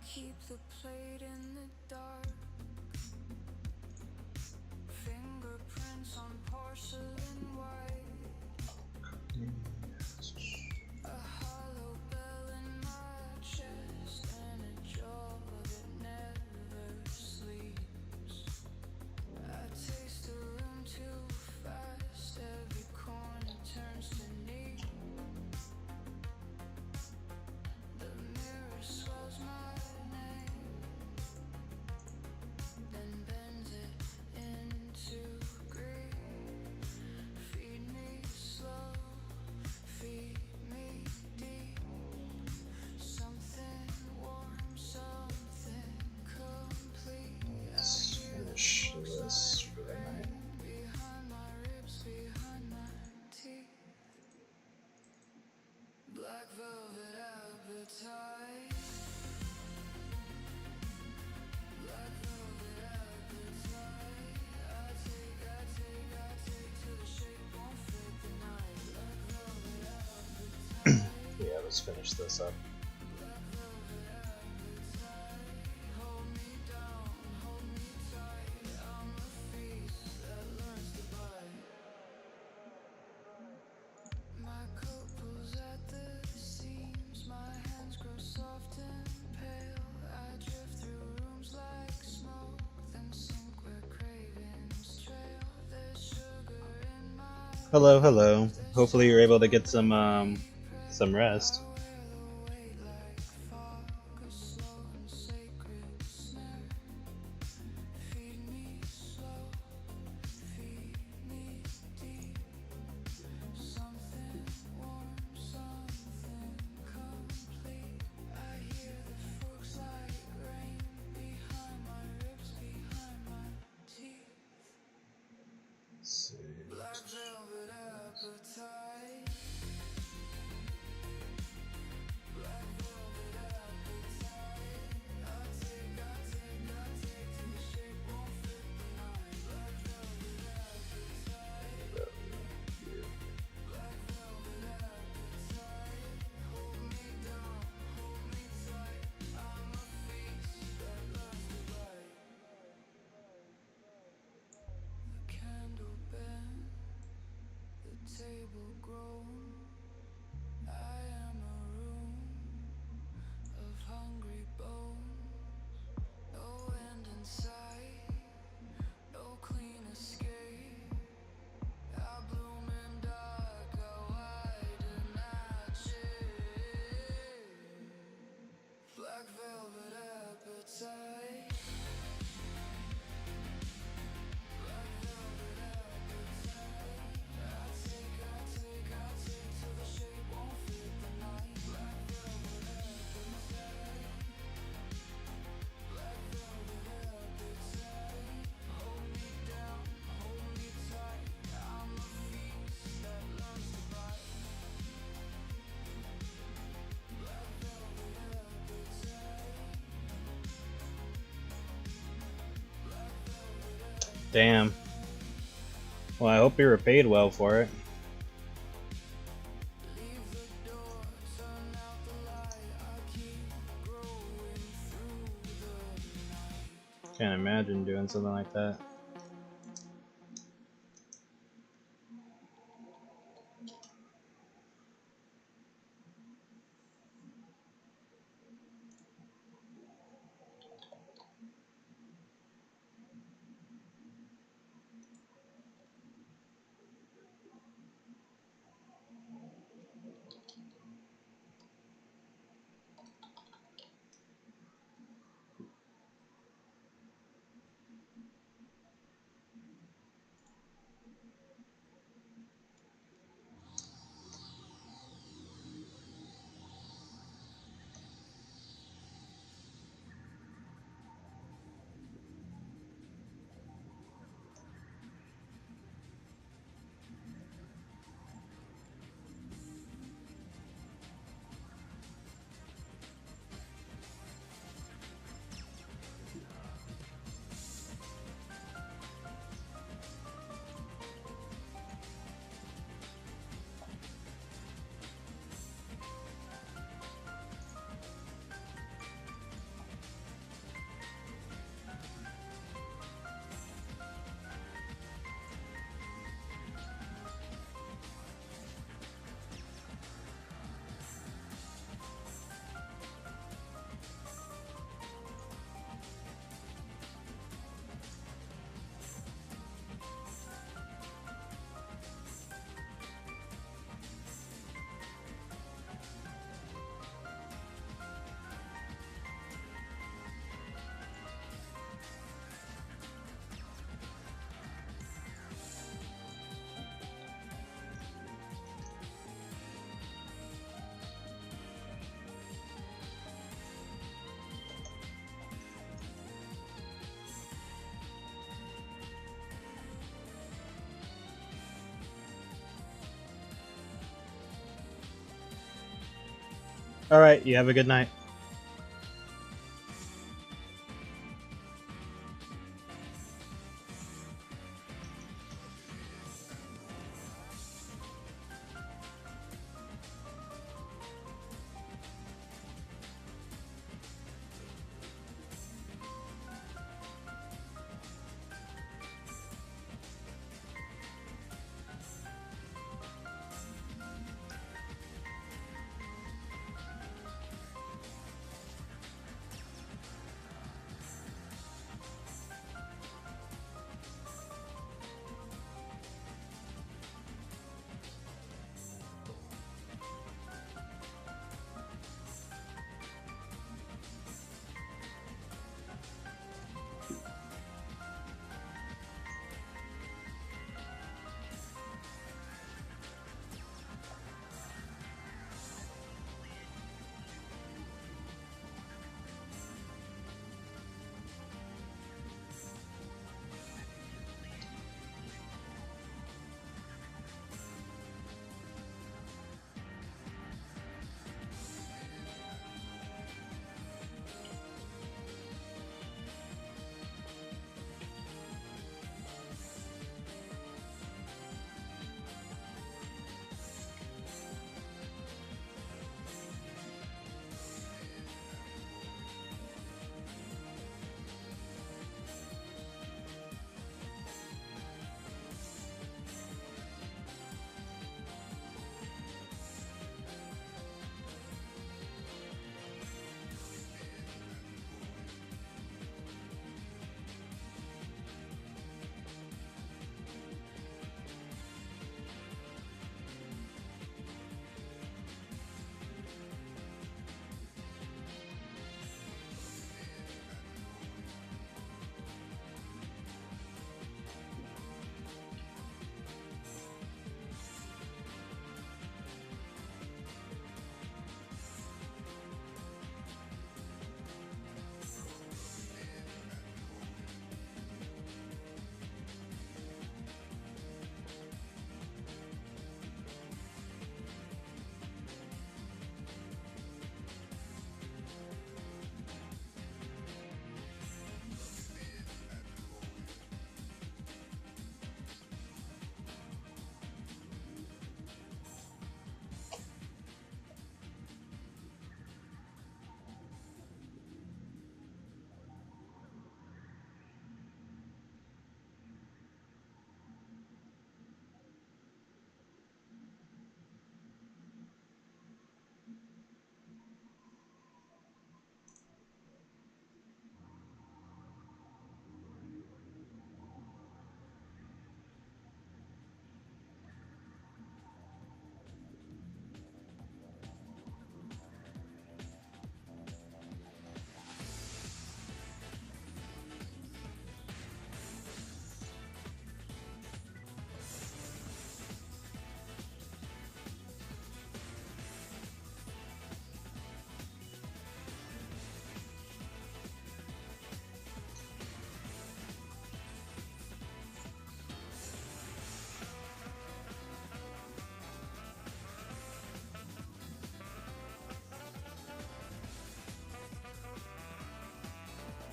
Keep the plate in the dark. Fingerprints on porcelain white. A hollow bell in my chest and a jaw that never sleeps. I taste the room too fast. Every corner turns to need. The mirror swells my name, then bends it into green. Feed me slow, feed me deep. Something warm, something complete. Let's finish this for the night. Behind my ribs, behind my teeth. Black velvet appetite. Black velvet appetite. I take till the shape won't fit the night. Black velvet appetite. Yeah, let's finish this up. Black velvet appetite. Hold me down, hold me tight. I'm a feast that learns to bite. My coat pulls at the seams. My hands grow soft and pale. I drift through rooms like smoke, then sink where cravings trail. There's sugar in my Hello, hello. Hopefully you're able to get some rest. I wear the weight like fog, a slow and sacred snare. Feed me slow, feed me deep. Something warm, something complete. I hear the forks like rain behind my ribs, behind my teeth. Black velvet appetite. Black velvet appetite. I take till the shape won't fit the night. Black velvet appetite. Black velvet appetite. Hold me down, hold me tight. I'm a feast that loves to bite. The candle bent, the table grown. I am a room of hungry bones. No end in sight, no clean escape. I bloom in dark, how wide and I shade. Black velvet appetite. Black velvet appetite. I take till the shape won't fit the night. Black velvet appetite. Black velvet appetite. Hold me down, hold me tight. I'm a feast that loves to bite. Black velvet appetite. Black velvet. Damn. Well, I hope you were paid well for it. Leave the door, turn out the light. I keep growing through the night. Can't imagine doing something like that. Alright, you have a good night.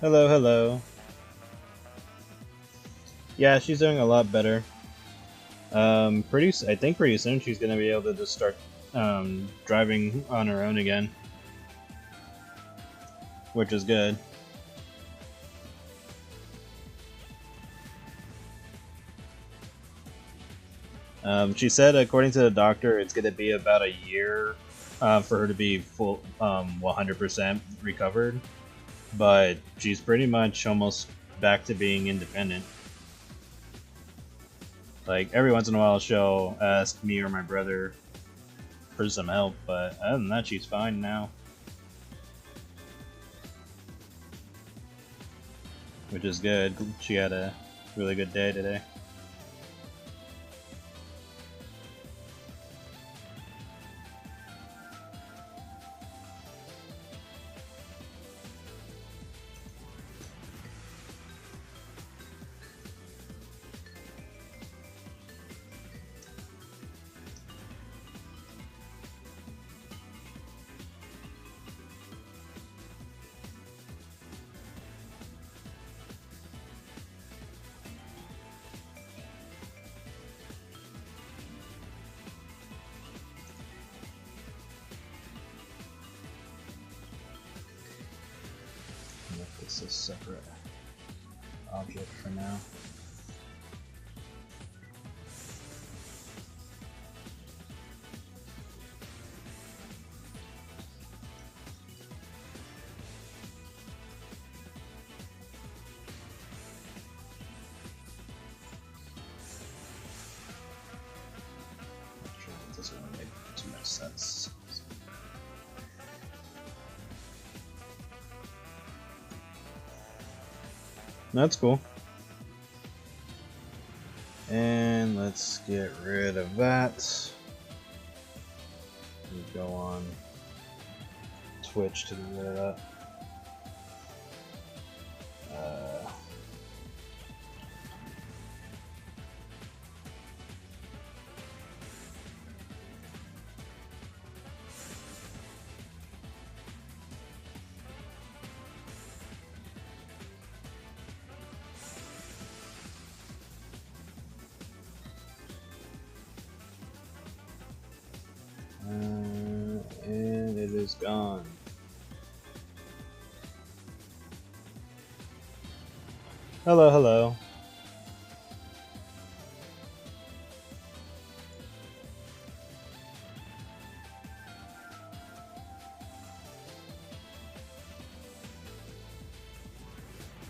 Hello, hello. Yeah, she's doing a lot better. I think pretty soon she's gonna be able to just start driving on her own again, which is good. She said, according to the doctor, it's gonna be about a year for her to be full, 100% recovered. But she's pretty much almost back to being independent. Like every once in a while, she'll ask me or my brother for some help, but other than that, she's fine now, which is good. She had a really good day today. this a separate object for now. It doesn't really make too much sense. That's cool. And let's get rid of that. We go on Twitch to get rid of that. And it is gone. Hello, hello.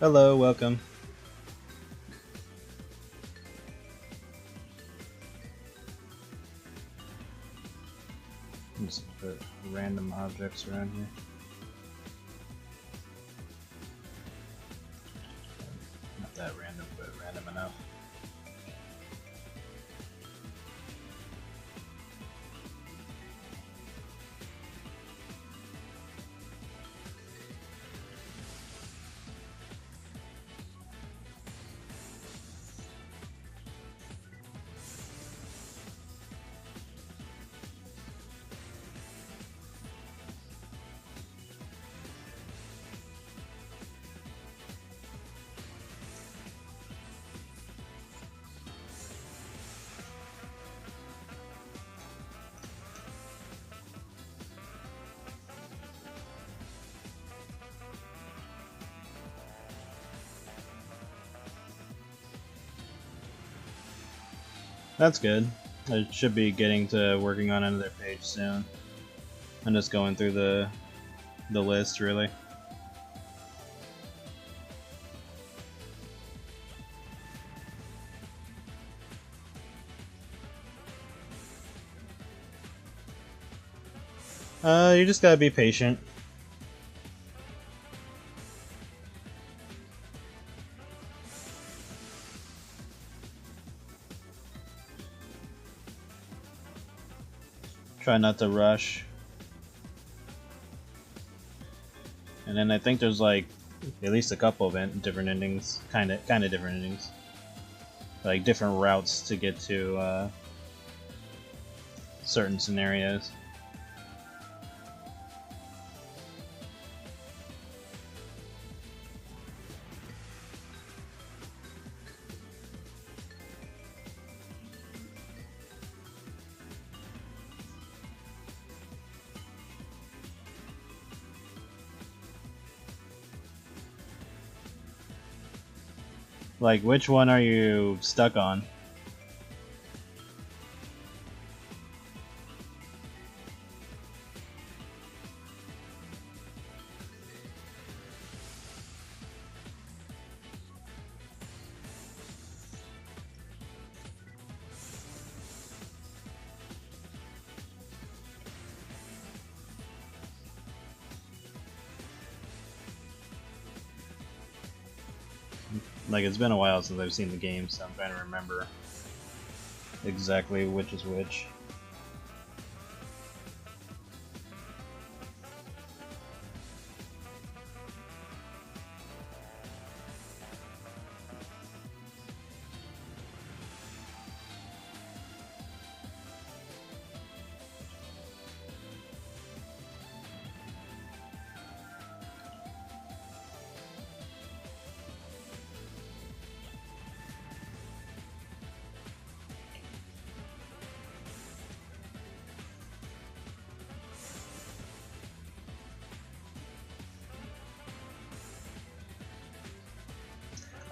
Hello, welcome. Just put random objects around here. Not that random, but random enough. That's good. I should be getting to working on another page soon. I'm just going through the list, really. You just gotta be patient. Try not to rush. And then I think there's like at least a couple of different endings, kind of different endings, like different routes to get to certain scenarios. Like, which one are you stuck on? Like, it's been a while since I've seen the game, so I'm trying to remember exactly which is which.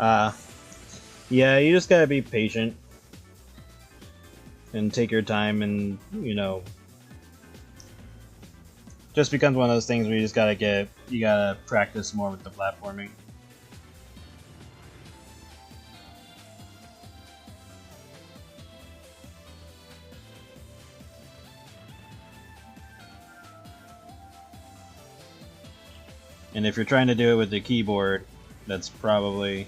Uh, yeah, you just gotta be patient and take your time, and just becomes one of those things where you gotta practice more with the platforming. And if you're trying to do it with the keyboard, that's probably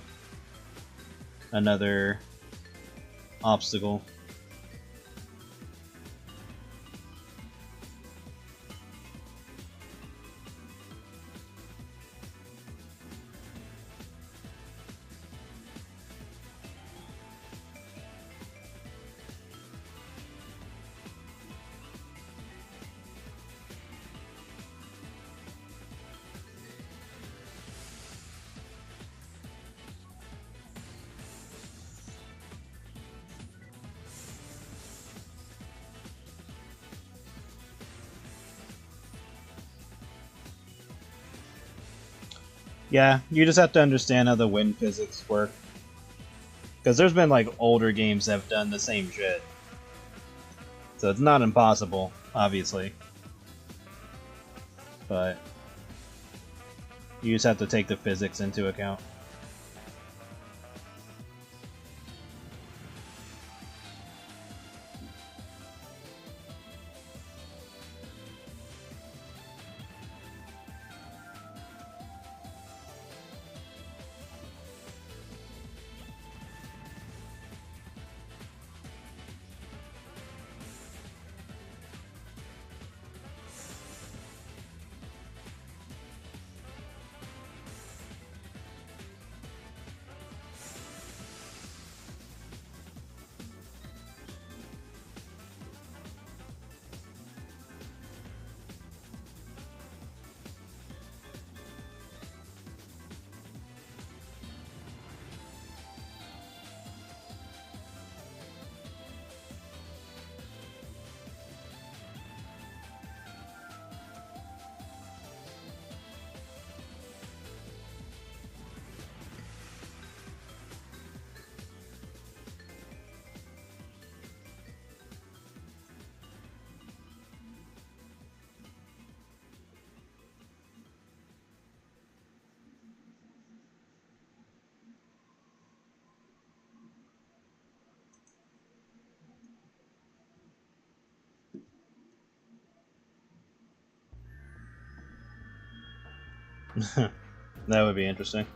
another obstacle. Yeah, you just have to understand how the wind physics work. Because there's been like older games that have done the same shit. So it's not impossible, obviously. But you just have to take the physics into account. That would be interesting.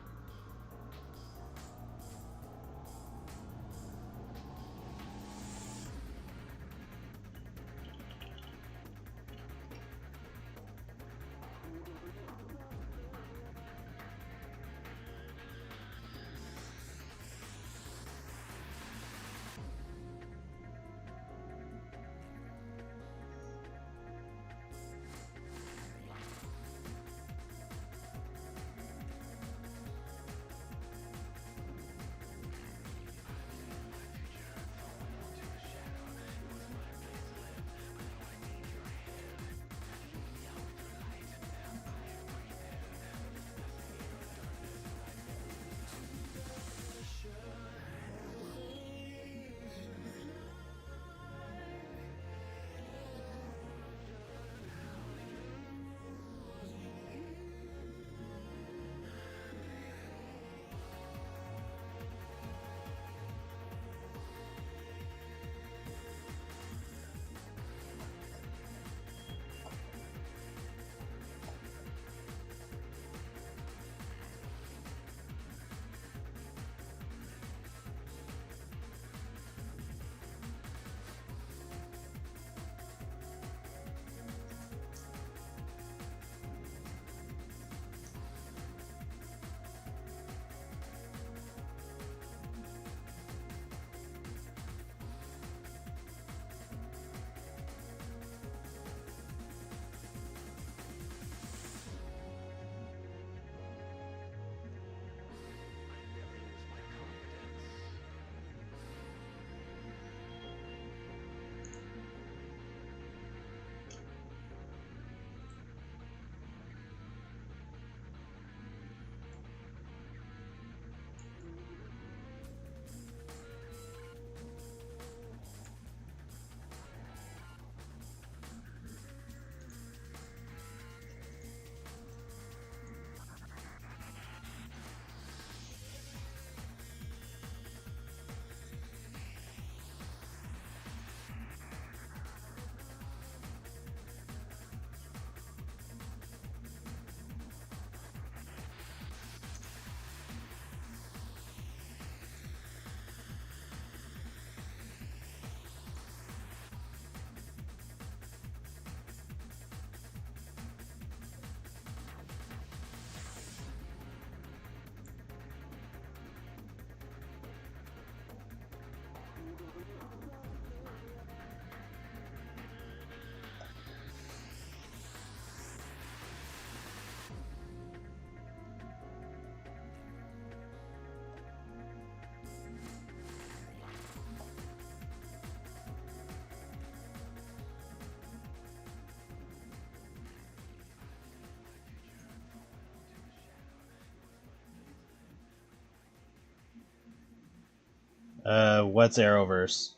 What's Arrowverse?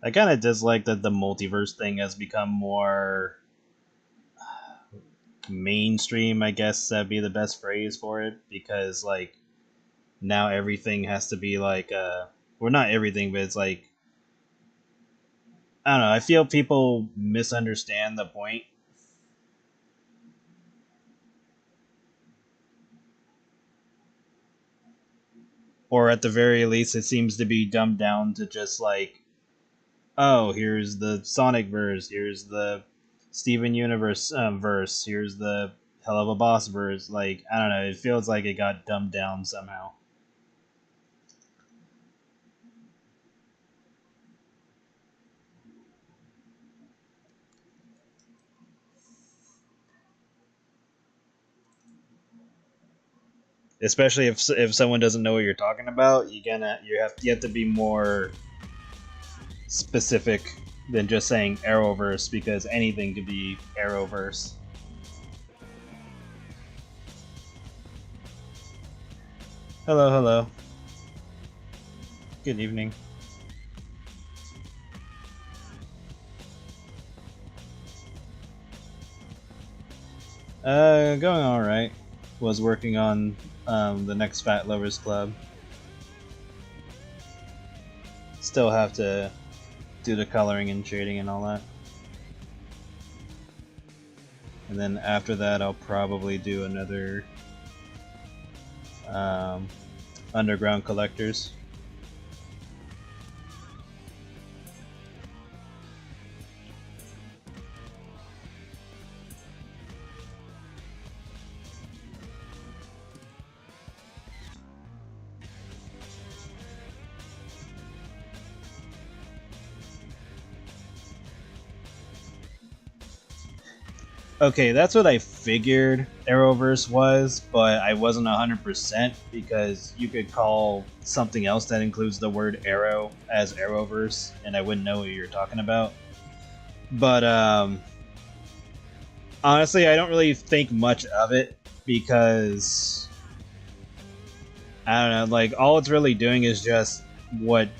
I kind of dislike that the multiverse thing has become more mainstream, I guess that'd be the best phrase for it, because, like, now everything has to be like, well, not everything, but it's like, I don't know, I feel people misunderstand the point. Or at the very least, it seems to be dumbed down to just like, oh, here's the Sonic verse, here's the Steven Universe verse, here's the Hell of a Boss verse. Like, I don't know, it feels like it got dumbed down somehow. Especially if someone doesn't know what you're talking about, you have to be more specific than just saying Arrowverse, because anything could be Arrowverse. Hello, hello. Good evening. Going alright. Was working on the next Fat Lovers Club. Still have to do the coloring and shading and all that. And then after that, I'll probably do another Underground Collectors. Okay, that's what I figured Arrowverse was, but I wasn't 100% because you could call something else that includes the word arrow as Arrowverse, and I wouldn't know what you're talking about. But honestly, I don't really think much of it because I don't know, like all it's really doing is just what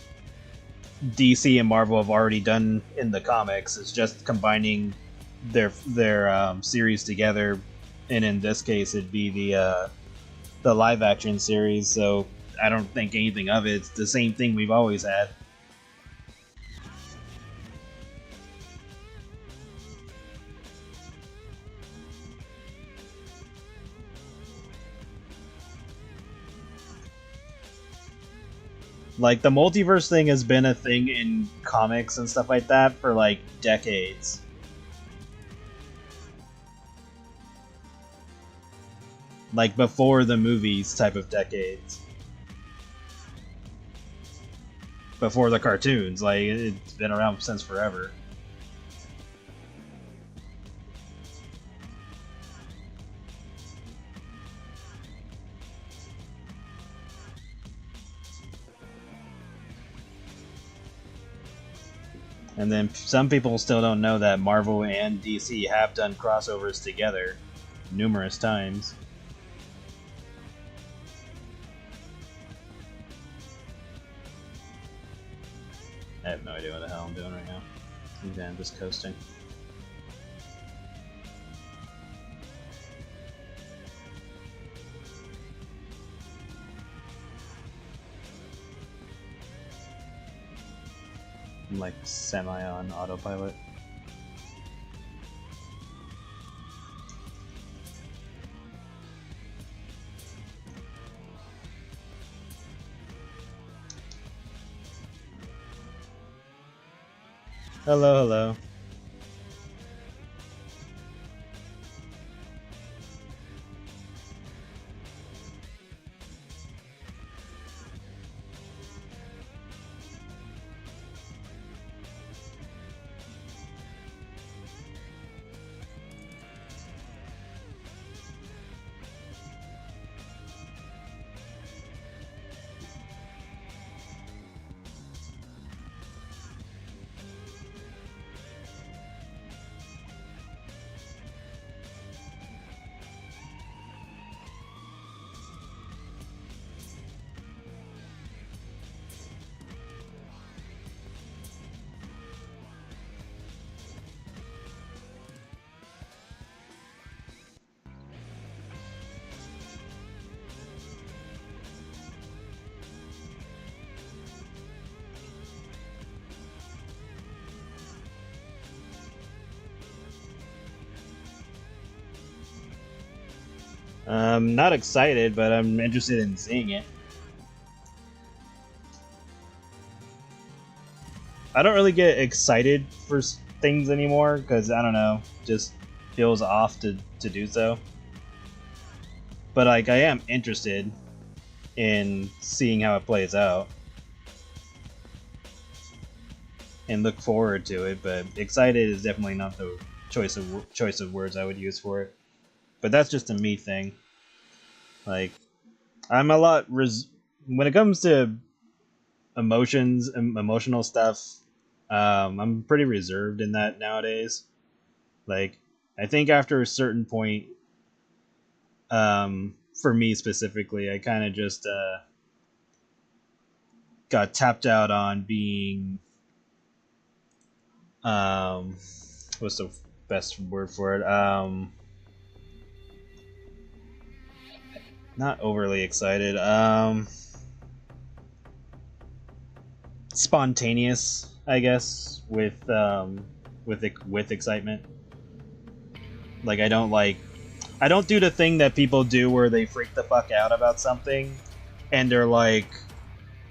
DC and Marvel have already done in the comics. It's just combining their series together, and in this case, it'd be the live action series. So I don't think anything of it. It's the same thing we've always had. Like the multiverse thing has been a thing in comics and stuff like that for like decades. Like before the movies type of decades. Before the cartoons. Like it's been around since forever. And then some people still don't know that Marvel and DC have done crossovers together numerous times. I have no idea what the hell I'm doing right now. I'm just coasting. I'm like semi on autopilot. Hello, hello. I'm not excited, but I'm interested in seeing it. I don't really get excited for things anymore because I don't know, just feels off to do so. But like, I am interested in seeing how it plays out and look forward to it. But excited is definitely not the choice of words I would use for it. But that's just a me thing. Like, I'm a lot when it comes to emotions and emotional stuff. I'm pretty reserved in that nowadays. Like, I think after a certain point, for me specifically, I kind of just got tapped out on being what's the best word for it? Not overly excited. Spontaneous, I guess, with excitement. Like I don't do the thing that people do where they freak the fuck out about something and they're like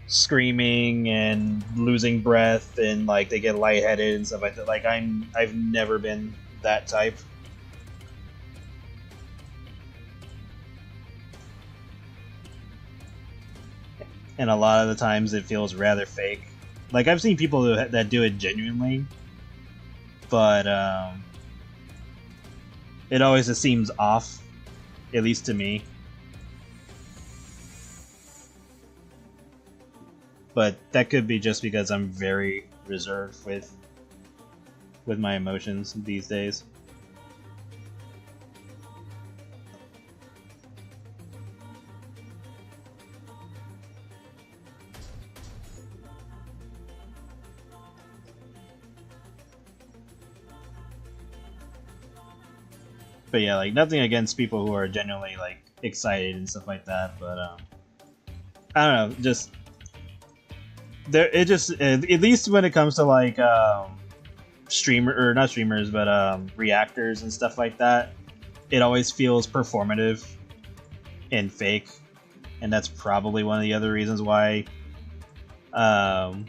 screaming and losing breath and like they get lightheaded and stuff like that. Like I've never been that type. And a lot of the times it feels rather fake. Like I've seen people that do it genuinely, but it always just seems off, at least to me. But that could be just because I'm very reserved with my emotions these days. But yeah, like nothing against people who are genuinely like excited and stuff like that. But I don't know, just there. It just at least when it comes to like streamer or not streamers, but reactors and stuff like that, it always feels performative and fake, and that's probably one of the other reasons why um,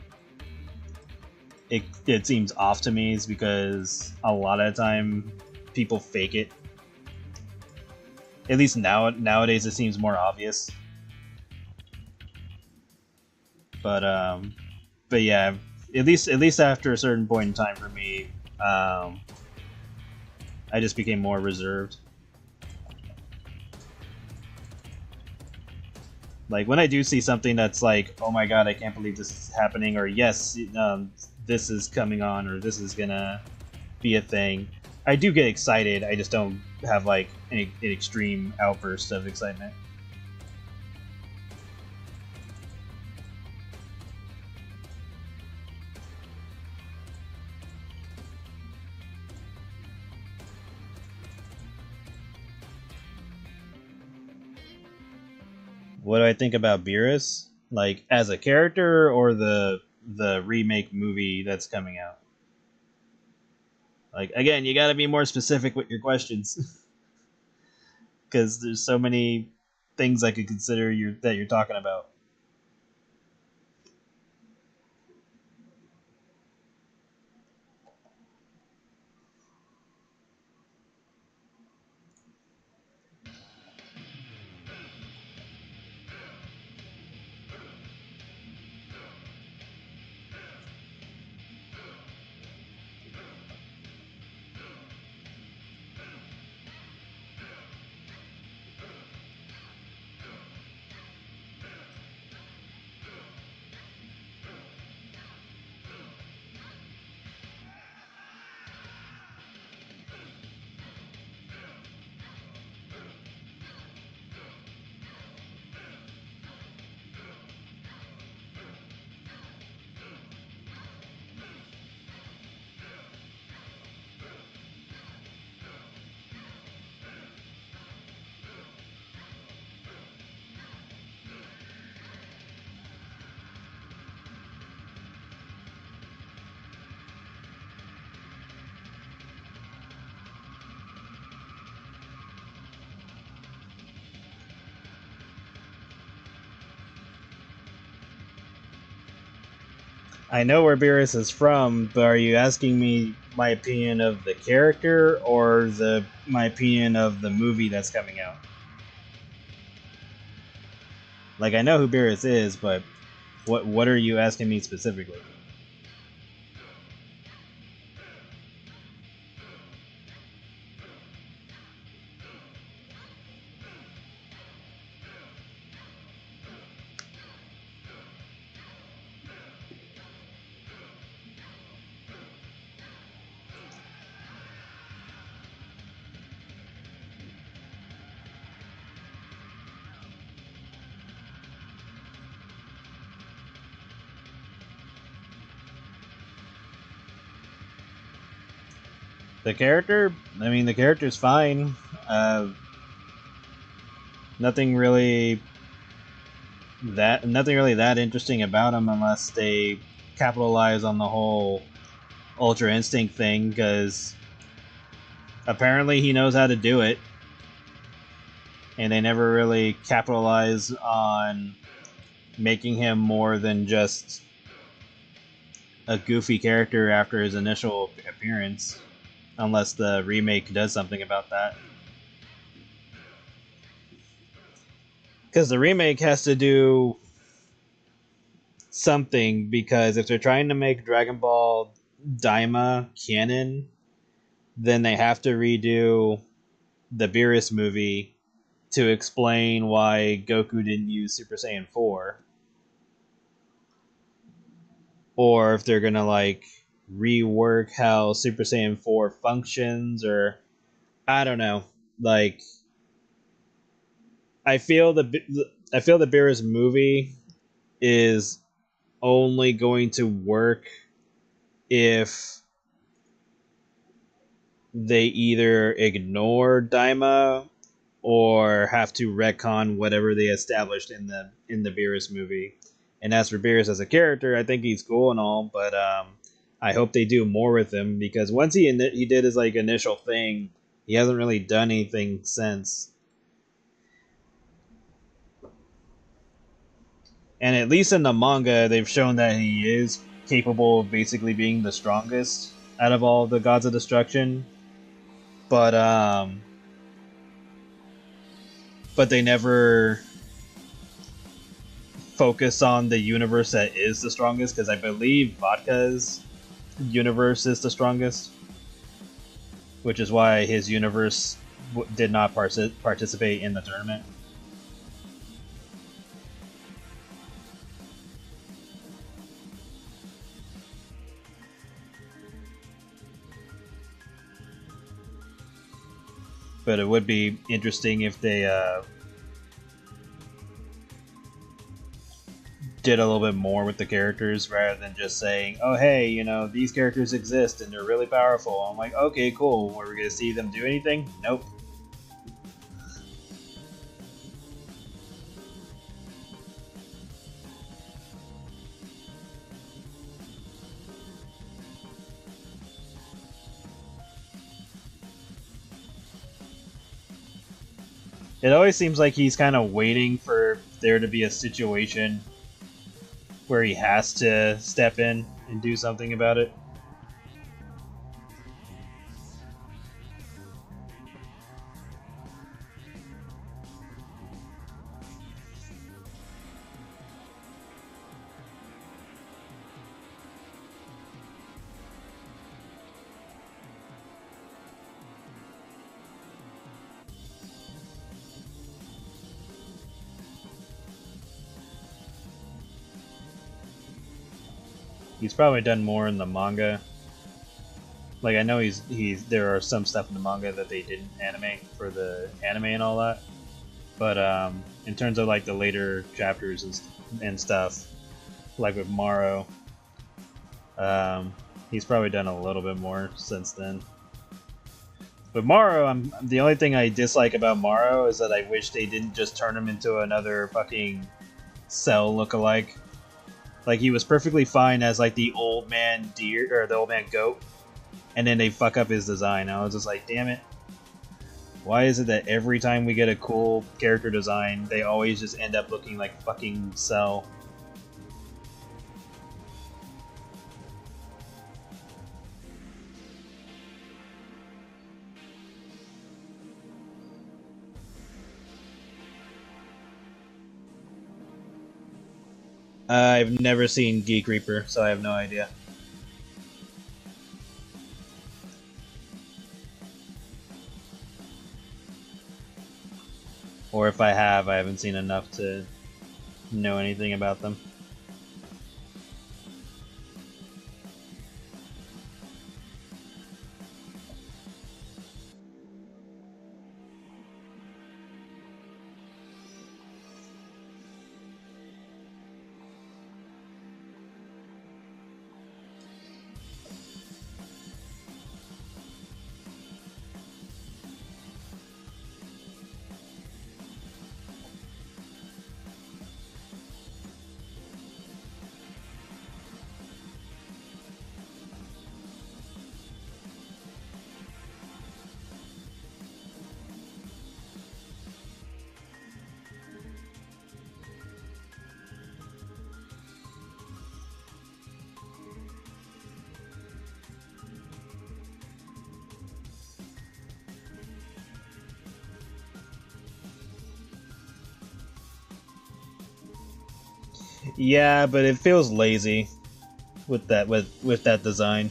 it seems off to me is because a lot of the time people fake it. At least nowadays it seems more obvious. But but yeah, at least after a certain point in time for me, I just became more reserved. Like when I do see something that's like, oh my god, I can't believe this is happening, or yes, this is coming on, or this is gonna be a thing. I do get excited. I just don't have like an extreme outburst of excitement. What do I think about Beerus? Like as a character or the remake movie that's coming out? Like again, you got to be more specific with your questions because there's so many things I could consider that you're talking about. I know where Beerus is from, but are you asking me my opinion of the character or my opinion of the movie that's coming out? Like, I know who Beerus is, but what are you asking me specifically? The character? I mean, the character's fine. Uh, nothing really nothing really that interesting about him unless they capitalize on the whole Ultra Instinct thing, because apparently he knows how to do it, and they never really capitalize on making him more than just a goofy character after his initial appearance, unless the remake does something about that. Because the remake has to do something, because if they're trying to make Dragon Ball Daima canon, then they have to redo the Beerus movie to explain why Goku didn't use Super Saiyan 4. Or if they're gonna like rework how Super Saiyan 4 functions, or I don't know. Like, I feel the Beerus movie is only going to work if they either ignore Daima or have to retcon whatever they established in the Beerus movie. And as for Beerus as a character, I think he's cool and all, but I hope they do more with him, because once he did his like initial thing, he hasn't really done anything since. And at least in the manga, they've shown that he is capable of basically being the strongest out of all the gods of destruction. But they never focus on the universe that is the strongest, because I believe Vodka's universe is the strongest, which is why his universe did not participate in the tournament. But it would be interesting if they did a little bit more with the characters, rather than just saying, oh hey, you know, these characters exist and they're really powerful. I'm like, okay, cool. Were we gonna see them do anything? Nope. It always seems like he's kind of waiting for there to be a situation where he has to step in and do something about it. He's probably done more in the manga. Like, I know there are some stuff in the manga that they didn't animate for the anime and all that. But in terms of like the later chapters and stuff, like with Maro, he's probably done a little bit more since then. But Maro, the only thing I dislike about Maro is that I wish they didn't just turn him into another fucking Cell lookalike. Like, he was perfectly fine as like the old man deer or the old man goat, and then they fuck up his design. I was just like, damn it. Why is it that every time we get a cool character design, they always just end up looking like fucking Cell? I've never seen Geek Reaper, so I have no idea. Or if I have, I haven't seen enough to know anything about them. Yeah, but it feels lazy with that design.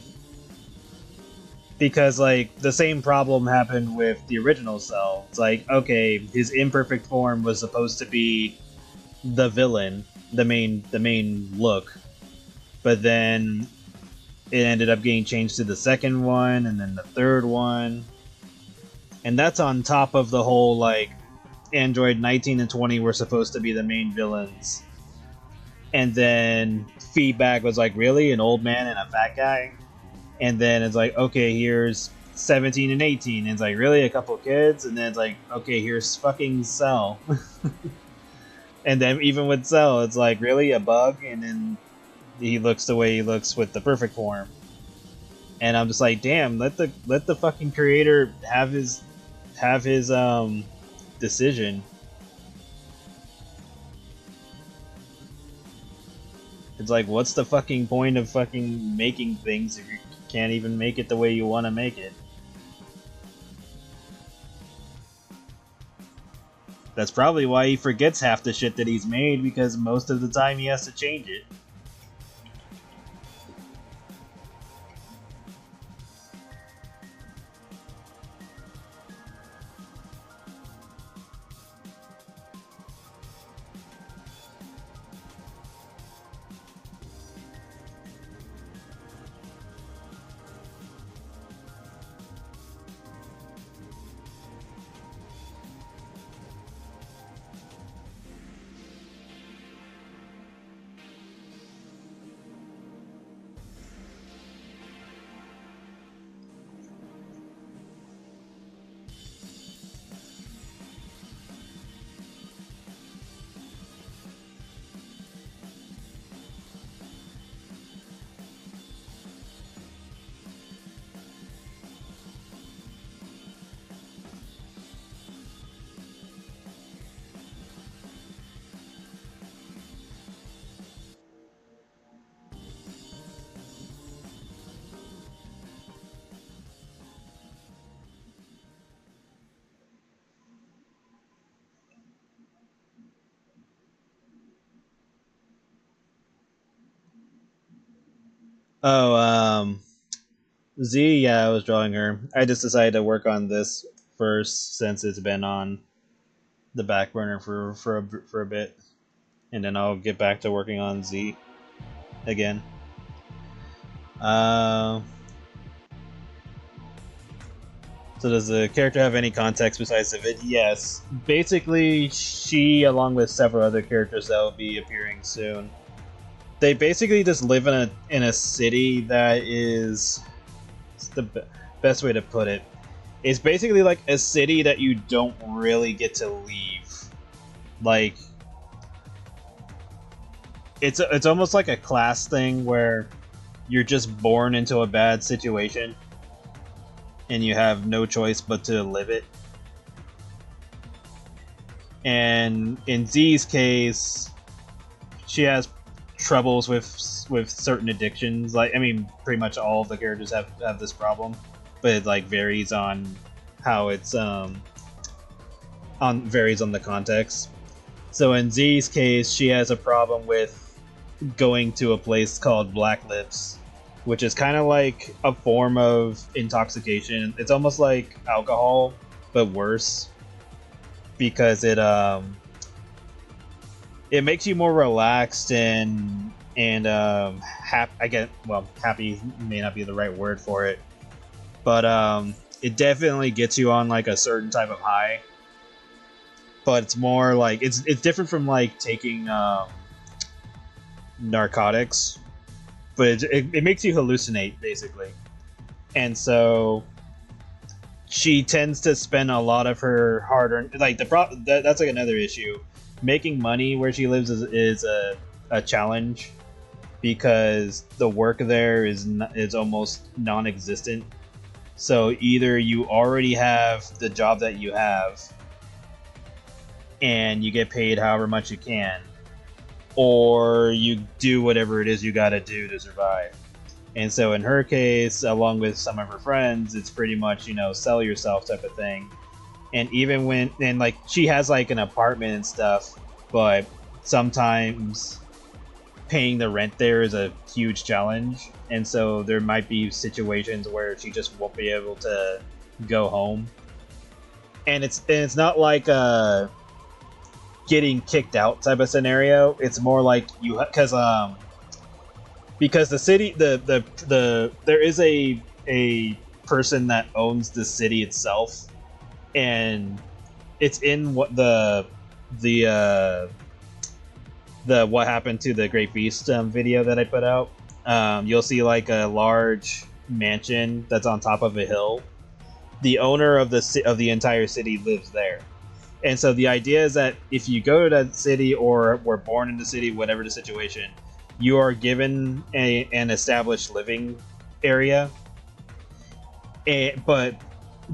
Because like the same problem happened with the original Cell. It's like, okay, his imperfect form was supposed to be the villain, the main look. But then it ended up getting changed to the second one and then the third one. And that's on top of the whole like Android 19 and 20 were supposed to be the main villains. And then feedback was like, really? An old man and a fat guy? And then it's like, okay, here's 17 and 18. And it's like, really? A couple kids? And then it's like, okay, here's fucking Cell. And then even with Cell, it's like, really? A bug? And then he looks the way he looks with the perfect form. And I'm just like, damn, let the fucking creator have his decision. It's like, what's the fucking point of fucking making things if you can't even make it the way you want to make it? That's probably why he forgets half the shit that he's made, because most of the time he has to change it. Oh, Z, yeah, I was drawing her. I just decided to work on this first since it's been on the back burner for a bit, and then I'll get back to working on Z again. Uh, so does the character have any context besides the vid? Yes. Basically, she, along with several other characters that will be appearing soon, they basically just live in a city that is best way to put it. It's basically like a city that you don't really get to leave. Like, it's almost like a class thing where you're just born into a bad situation and you have no choice but to live it. And in Z's case, she has troubles with certain addictions. Like, I mean, pretty much all of the characters have this problem, but it like varies on how it's varies on the context. So in Z's case, she has a problem with going to a place called Black Lips, which is kind of like a form of intoxication. It's almost like alcohol, but worse because it makes you more relaxed and happy. I get well, happy may not be the right word for it, but it definitely gets you on like a certain type of high. But it's more like it's different from like taking narcotics, but it makes you hallucinate basically. And so she tends to spend a lot of her hard-earned like that's like another issue. Making money where she lives is a challenge because the work there is almost non-existent. So either you already have the job that you have and you get paid however much you can, or you do whatever it is you got to do to survive. And so in her case, along with some of her friends, it's pretty much, sell yourself type of thing. And even when, and like, she has like an apartment and stuff, but sometimes paying the rent there is a huge challenge. And so there might be situations where she just won't be able to go home. And it's not like getting kicked out type of scenario. It's more like because the city there is a person that owns the city itself, and it's in what the what happened to the Great Beast video that I put out. You'll see like a large mansion that's on top of a hill. The owner of the entire city lives there. And so the idea is that if you go to that city or were born in the city, whatever the situation, you are given an established living area. But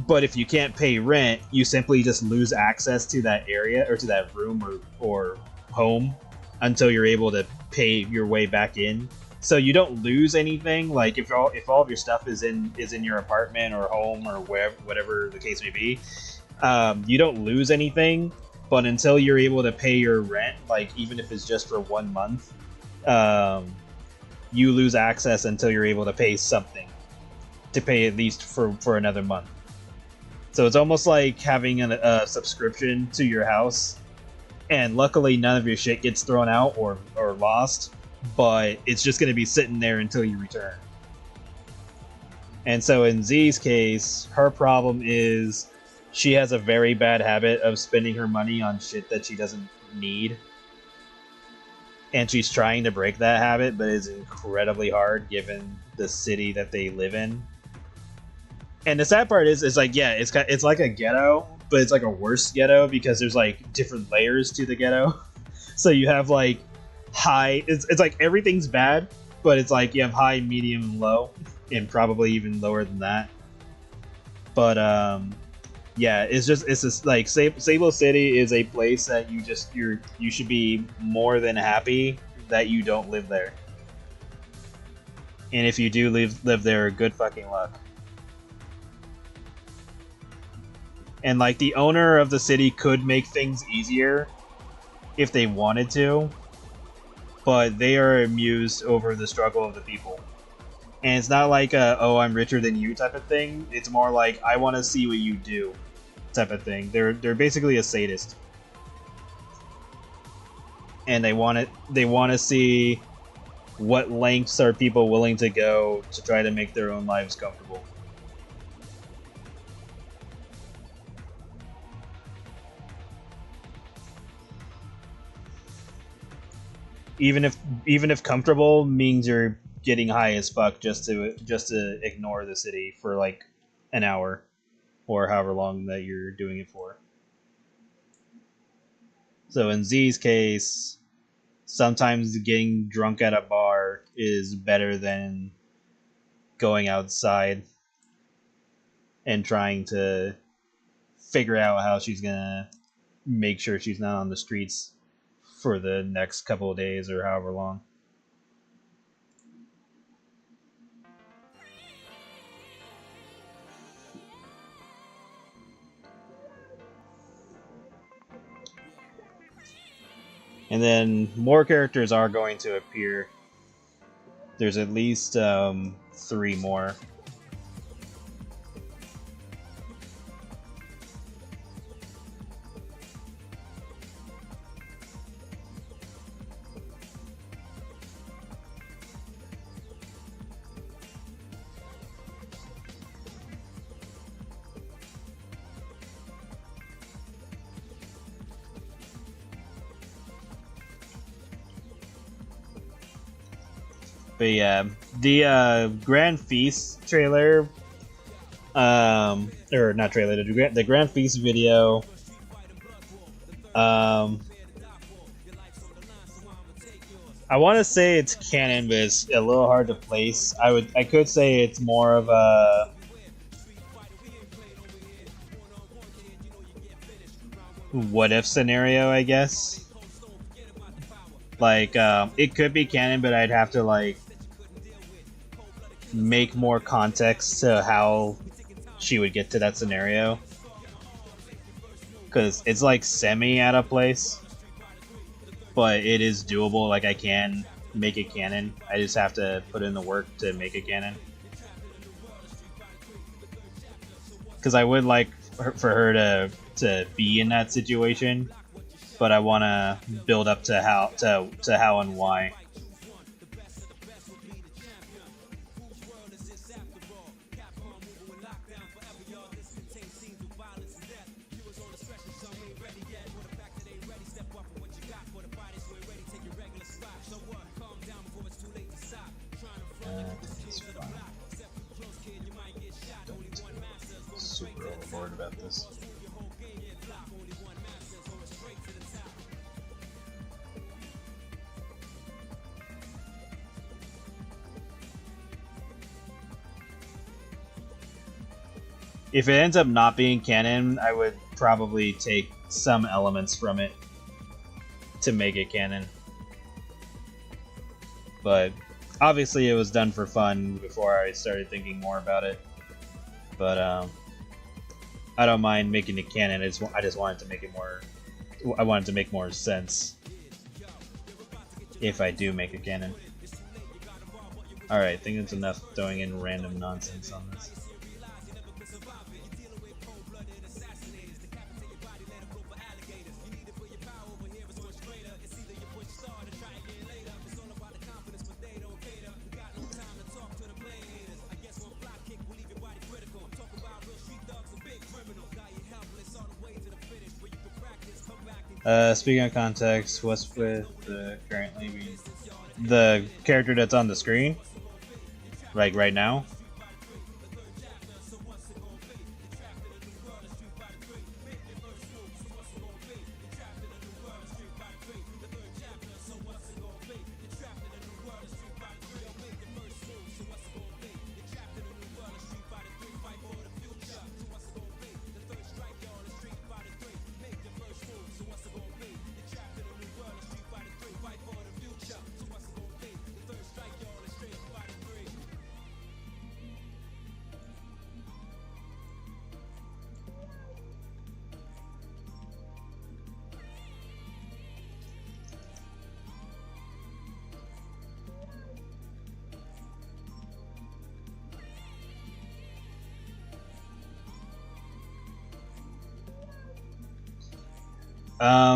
if you can't pay rent, you simply just lose access to that area or to that room or home until you're able to pay your way back in. So you don't lose anything. Like if all of your stuff is in your apartment or home or whatever the case may be, you don't lose anything, but until you're able to pay your rent, like even if it's just for 1 month, um, you lose access until you're able to pay something to pay at least for another month. So it's almost like having a subscription to your house, and luckily none of your shit gets thrown out or lost, but it's just going to be sitting there until you return. And so in Z's case, her problem is she has a very bad habit of spending her money on shit that she doesn't need. And she's trying to break that habit, but it's incredibly hard given the city that they live in. And the sad part is like, yeah, it's like a ghetto, but it's like a worse ghetto because there's like different layers to the ghetto. So you have like high, it's like everything's bad, but it's like you have high, medium, and low, and probably even lower than that. But yeah, it's just like Sable City is a place that you should be more than happy that you don't live there. And if you do live there, good fucking luck. And like the owner of the city could make things easier if they wanted to, but they are amused over the struggle of the people. And it's not like a "oh, I'm richer than you" type of thing. It's more like "I want to see what you do" type of thing. They're basically a sadist, and they want to see what lengths are people willing to go to try to make their own lives comfortable. Even if comfortable means you're getting high as fuck just to ignore the city for like an hour or however long that you're doing it for. So in Z's case, sometimes getting drunk at a bar is better than going outside and trying to figure out how she's gonna make sure she's not on the streets for the next couple of days or however long. And then more characters are going to appear. There's at least 3 more. But yeah, the Grand Feast trailer, or not trailer, the Grand Feast video, um, I want to say it's canon, but it's a little hard to place. I could say it's more of a what if scenario, I guess. Like, it could be canon, but I'd have to like make more context to how she would get to that scenario, because it's like semi out of place, but it is doable. Like, I can make it canon. I just have to put in the work to make it canon. Because I would like for her to be in that situation, but I want to build up to how and why. Super overboard about this. If it ends up not being canon, I would probably take some elements from it to make it canon. But obviously it was done for fun before I started thinking more about it. But I don't mind making it canon. I just wanted to make it more. I wanted to make more sense if I do make it canon. Alright, I think it's enough throwing in random nonsense on this. Speaking of context, what's with the currently the character that's on the screen, like right now?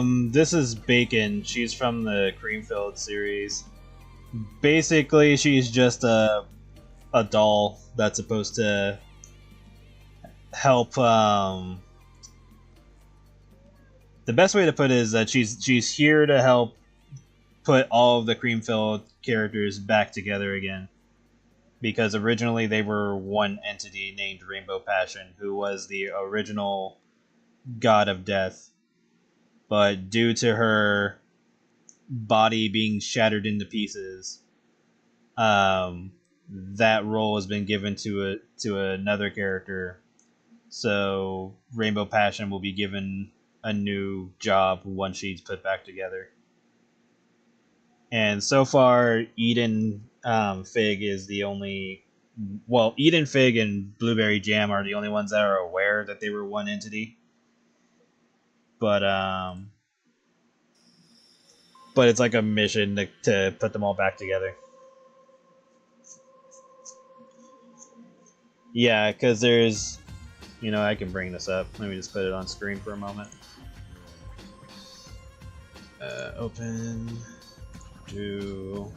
This is Bacon. She's from the Creamfield series. Basically, she's just a doll that's supposed to help. The best way to put it is that she's here to help put all of the Creamfield characters back together again, because originally they were one entity named Rainbow Passion, who was the original god of death. But due to her body being shattered into pieces, that role has been given to another character. So Rainbow Passion will be given a new job once she's put back together. And so far, Eden Fig is the only. Well, Eden Fig and Blueberry Jam are the only ones that are aware that they were one entity. But but it's like a mission to put them all back together. Yeah, because there's, I can bring this up. Let me just put it on screen for a moment. Open, do.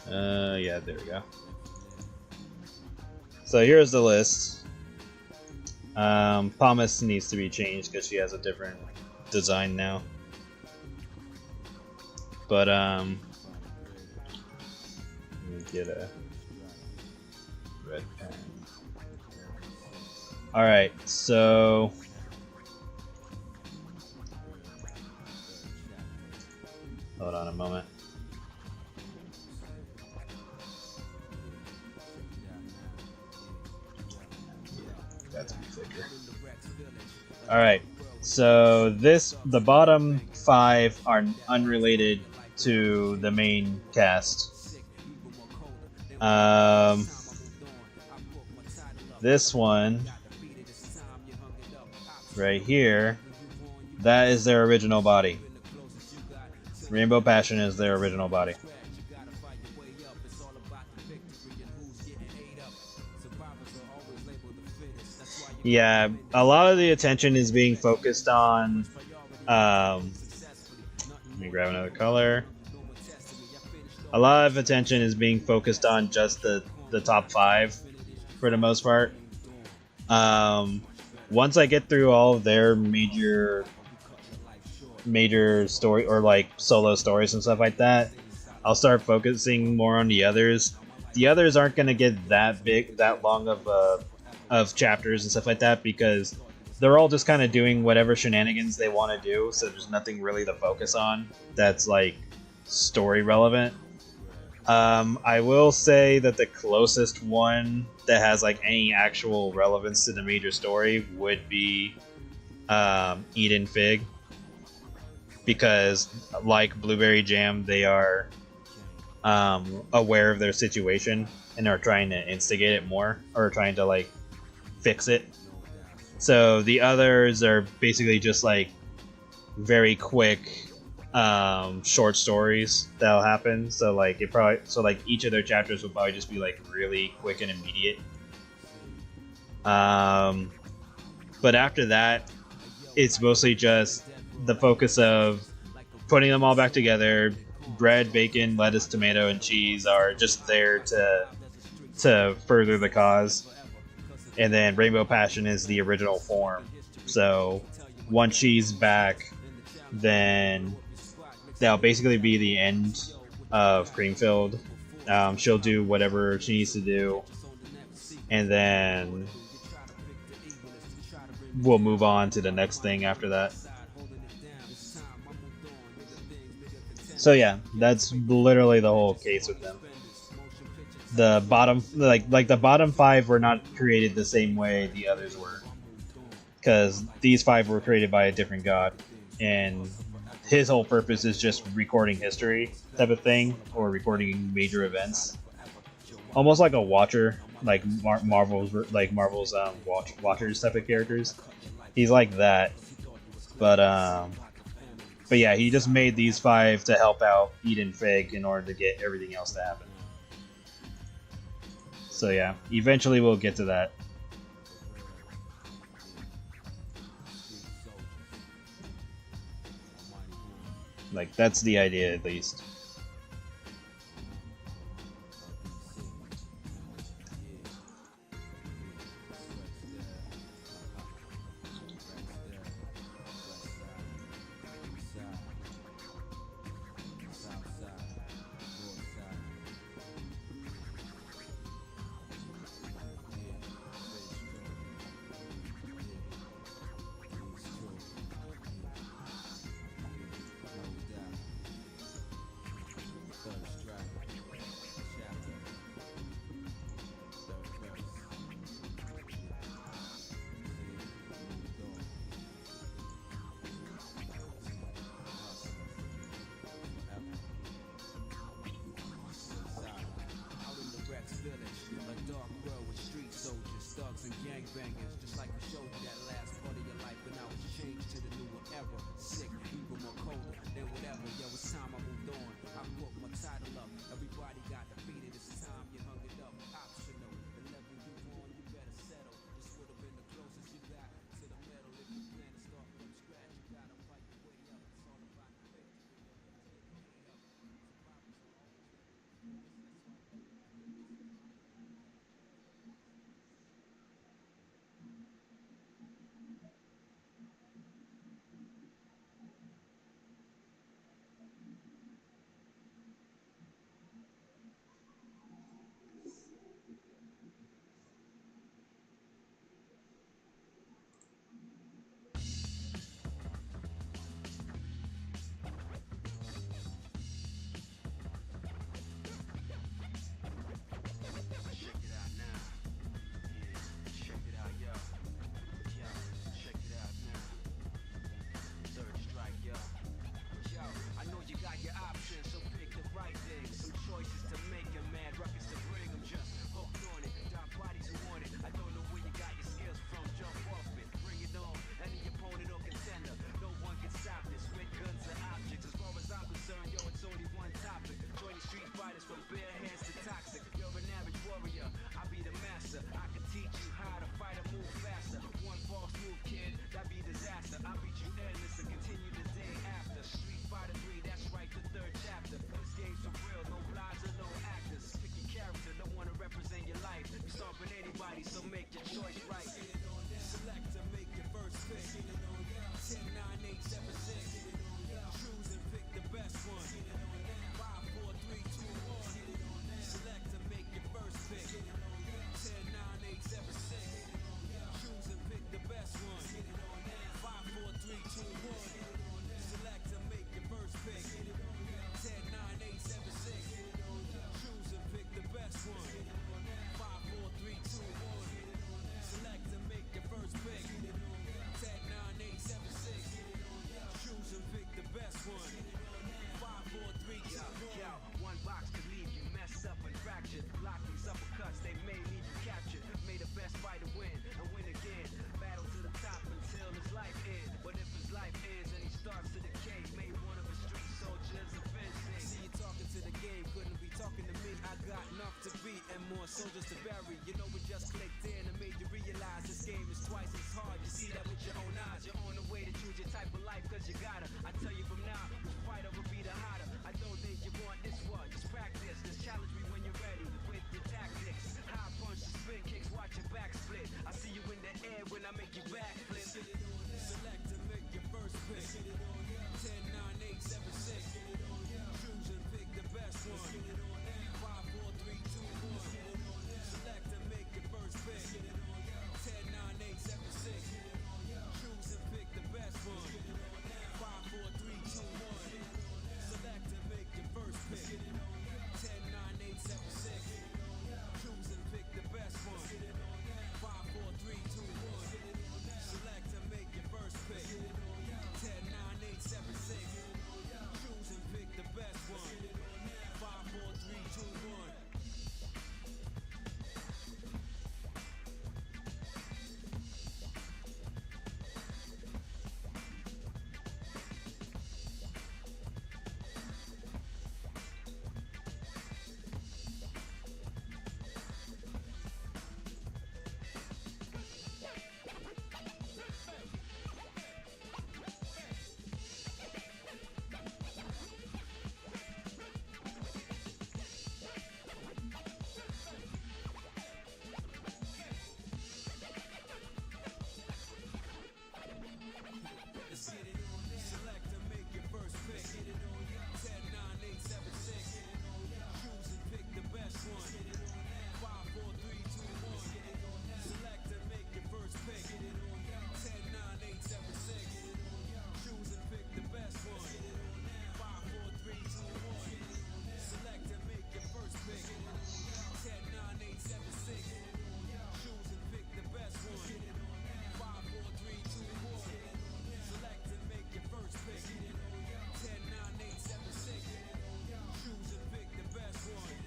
Yeah, there we go. So here's the list. Pomus needs to be changed because she has a different design now. But let me get a red pen. All right, so hold on a moment. That's thicker. All right, so the bottom 5 are unrelated to the main cast. This one right here, that is their original body. Rainbow Passion is their original body. Yeah, a lot of the attention is being focused on. Let me grab another color. A lot of attention is being focused on just the top 5 for the most part. Once I get through all of their major story or like solo stories and stuff like that, I'll start focusing more on the others. The others aren't gonna get that long of chapters and stuff like that because they're all just kind of doing whatever shenanigans they want to do. So there's nothing really to focus on that's like story relevant. I will say that the closest one that has like any actual relevance to the major story would be Eden Fig, because like Blueberry Jam, they are aware of their situation and are trying to instigate it more, or trying to like fix it. So the others are basically just like very quick short stories that'll happen. So like each of their chapters will probably just be like really quick and immediate. But after that, it's mostly just the focus of putting them all back together. Bread, bacon, lettuce, tomato, and cheese are just there to further the cause. And then Rainbow Passion is the original form. So once she's back, then that'll basically be the end of Creamfield. She'll do whatever she needs to do, and then we'll move on to the next thing after that. So yeah, that's literally the whole case with them. The bottom, like the bottom 5 were not created the same way the others were, because these 5 were created by a different god, and his whole purpose is just recording history type of thing, or recording major events, almost like a watcher, like Marvel's watchers type of characters. He's like that, but yeah, he just made these 5 to help out Eden Fig in order to get everything else to happen. So yeah, eventually we'll get to that. Like, that's the idea, at least. soldiers to bury. You know we just clicked in and made you realize this game is twice as hard. You see that with your own eyes. You're on the way to choose your type of life, cause you gotta. I tell you from now, we fight over be the hotter. I know that you want this one. Just practice. Just challenge me when you're ready with your tactics. High punch, spin kicks, watch your back split. I see you in the air when I make you backflip. Select to make your first pick. 10, 9, 8, 7, 6. Choose and pick the best one. 5, 4, 3, 2, 1. Select to make your first pick. 10, 9, 8, 7, 6. Choose and pick the best one. 5, 4, 3, 2, 1. Select to make your first pick. 10, 9, 8, 7, 6. Choose and pick the best one. 5, 4, 3, 2, 1. Select to make your first pick. 10, 9, 8, 7, 6. Choose and pick the best one. 5, 4, 3, 2, 1. Select to make your first pick. 10, 9, 8, 7, 6. Choose and pick the best one. 5, 4, 3, 2, 1. Select to make your first pick. 10, 9, 8, 7, 6. Choose and pick the best one. 5, 4, 3, 2, 1. Select to make your first pick. 10, 9, 8, 7, 6. Choose and pick the best one. 5, 4, 3, 2, 1. Select to make your first pick. 10, 9, 8, 7, 6. Choose and pick the best one.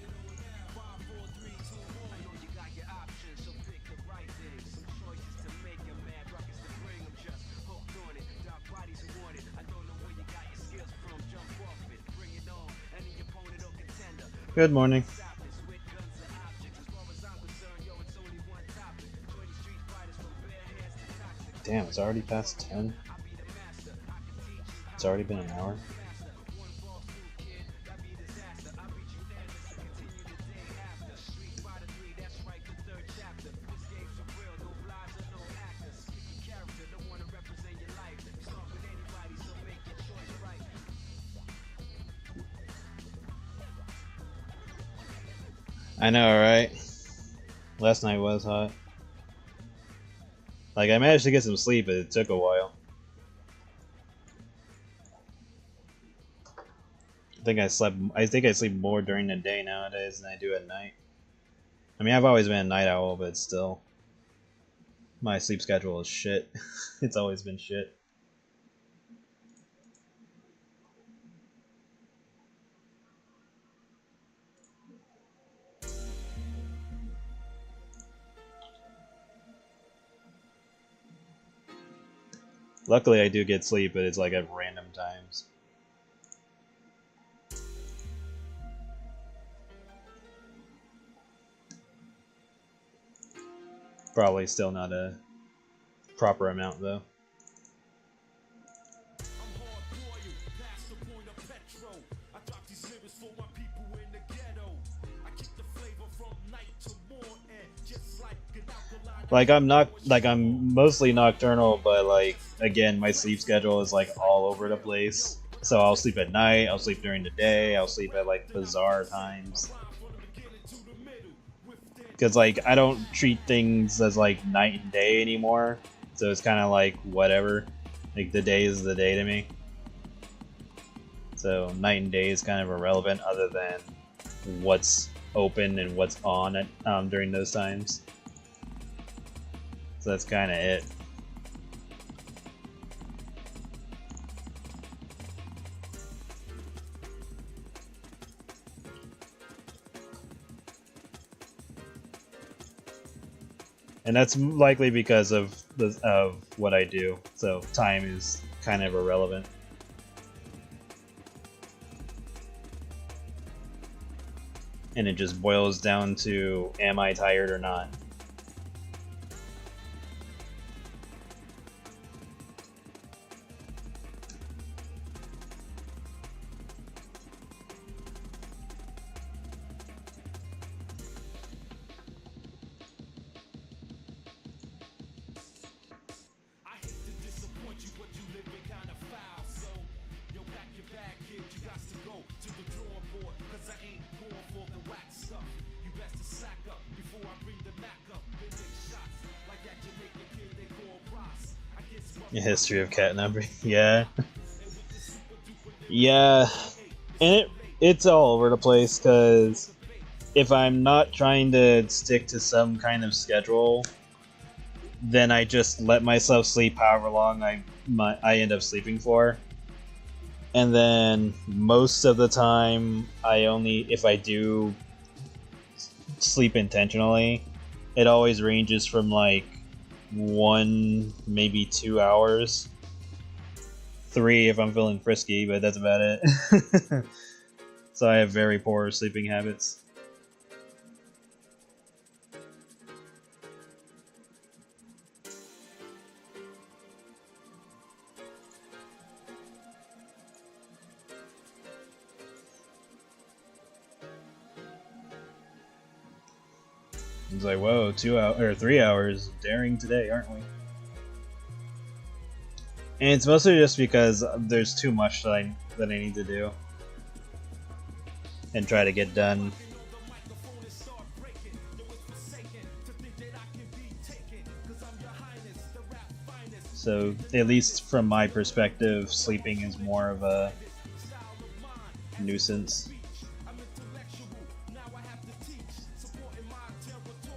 5, 4, 3, 2, 1. I know you got your options, so pick the right thing. Some choices to make, a mad rockets to bring. I'm just hooked on it. Dark bodies who want it. I don't know where you got your skills from. Jump off it, bring it on. Any opponent or contender. Good morning. Stop this with guns or objects. As far as I'm concerned, yo, it's only one topic. 20 street fighters from bare hands to toxic. Damn, it's already past 10. I'll be the master. I can teach you. It's already been an hour. One false move, kid, that'd be disaster. I'll beat you endless and continue the day after. Street Fighter 3, that's right, the third chapter. This game's for real, no lies or no actors. Pick your character, don't wanna represent your life. Start with anybody, so make your choice right. I know, right? Last night was hot. Like, I managed to get some sleep, but it took a while. I think I sleep more during the day nowadays than I do at night. I mean, I've always been a night owl, but still. My sleep schedule is shit. It's always been shit. Luckily, I do get sleep, but it's like at random times. Probably still not a proper amount, though. I'm hard-boiled, past the point of petrol. I drop these lyrics for my people in the ghetto. I keep the flavor from night to morning, just like an alkaline. I'm mostly nocturnal, but like again, my sleep schedule is like all over the place. So I'll sleep at night, I'll sleep during the day, I'll sleep at like bizarre times. Because like I don't treat things as like night and day anymore, so it's kind of like whatever. Like the day is the day to me. So night and day is kind of irrelevant, other than what's open and what's on at during those times. So that's kind of it. And that's likely because of what I do. So time is kind of irrelevant. and it just boils down to, am I tired or not? I hate to disappoint you, but you living kinda foul. So, yo, pack your bag, kid. You got to go to the drawing board. Cause I ain't going for the whack stuff. You best to sack up before I bring the Mac up. Then take shots like that Jamaican kid they call Ross. I get A history of cat numbering. Yeah. Yeah. And it's all over the place because if I'm not trying to stick to some kind of schedule, then I just let myself sleep however long I end up sleeping for. And then most of the time, if I do sleep intentionally, it always ranges from like 1, maybe 2 hours. 3 if I'm feeling frisky, but that's about it. So I have very poor sleeping habits. It's like, whoa, 2 hours or 3 hours, daring today, aren't we? And it's mostly just because there's too much that I need to do and try to get done. So, at least from my perspective, sleeping is more of a nuisance.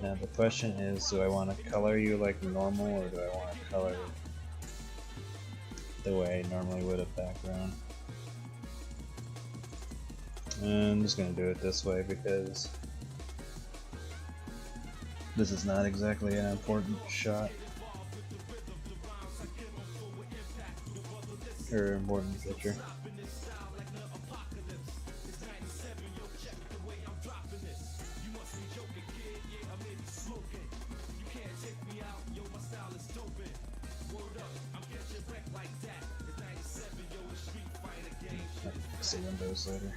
Now the question is, do I want to color you like normal, or do I want to color the way I normally would a background? And I'm just going to do it this way because this is not exactly an important shot. Or important picture. See Windows later.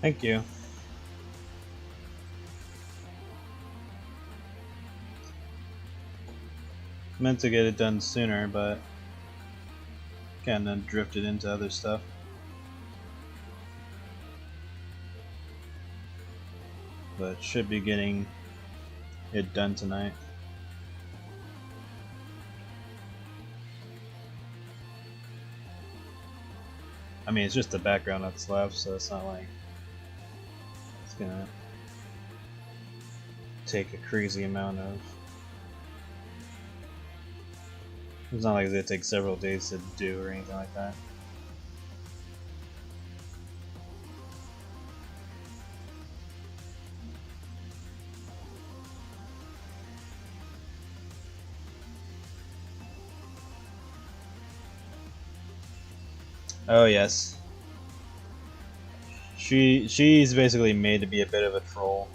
Thank you. Meant to get it done sooner, but kind of drifted into other stuff. But should be getting it done tonight. I mean, it's just the background that's left, so it's not like it's gonna take a crazy amount of. It's not like it's gonna take several days to do or anything like that. Oh yes. She's basically made to be a bit of a troll.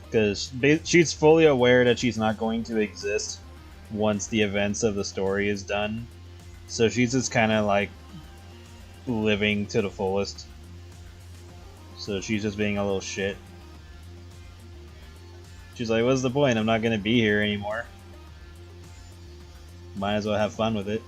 Because she's fully aware that she's not going to exist once the events of the story is done. So she's just kind of like living to the fullest. So she's just being a little shit. She's like, what's the point? I'm not going to be here anymore. Might as well have fun with it.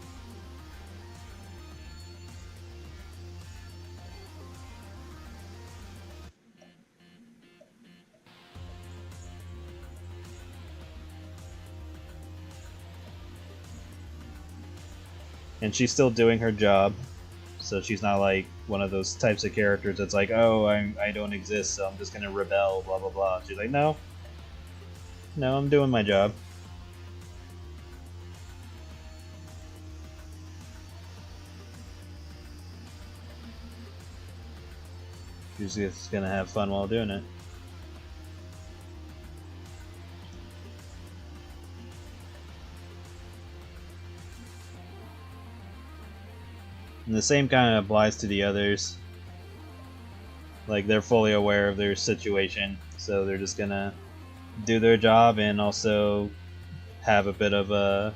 And she's still doing her job, so she's not like one of those types of characters that's like, oh, I don't exist, so I'm just gonna rebel, blah blah blah. She's like, no, I'm doing my job. She's just gonna have fun while doing it. And the same kind of applies to the others. Like, they're fully aware of their situation, so they're just gonna do their job and also have a bit of a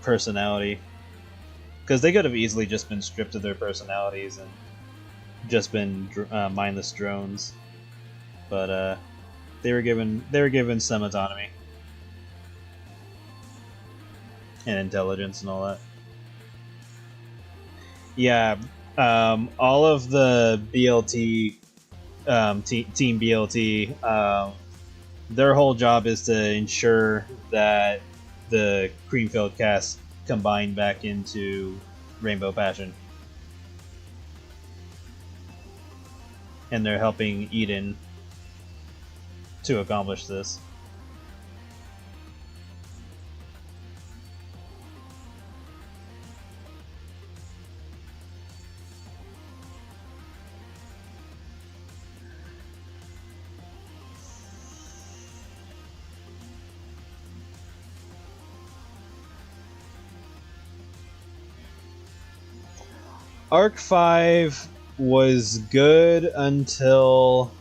personality. Because they could have easily just been stripped of their personalities and just been mindless drones. But they were given some autonomy and intelligence and all that. Yeah, all of the BLT, Team BLT, their whole job is to ensure that the Creamfield cast combine back into Rainbow Passion. And they're helping Eden to accomplish this. Arc 5 was good until...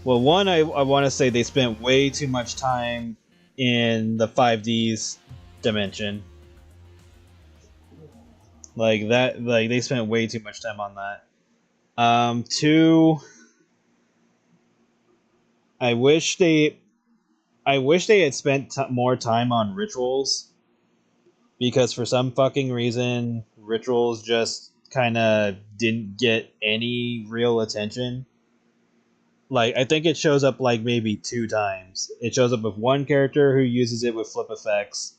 Well, one, I want to say they spent way too much time in the 5Ds dimension. Like, they spent way too much time on that. Two... I wish they had spent more time on rituals. Because for some fucking reason, rituals just kind of didn't get any real attention. Like, I think it shows up like maybe 2 times. It shows up with one character who uses it with flip effects,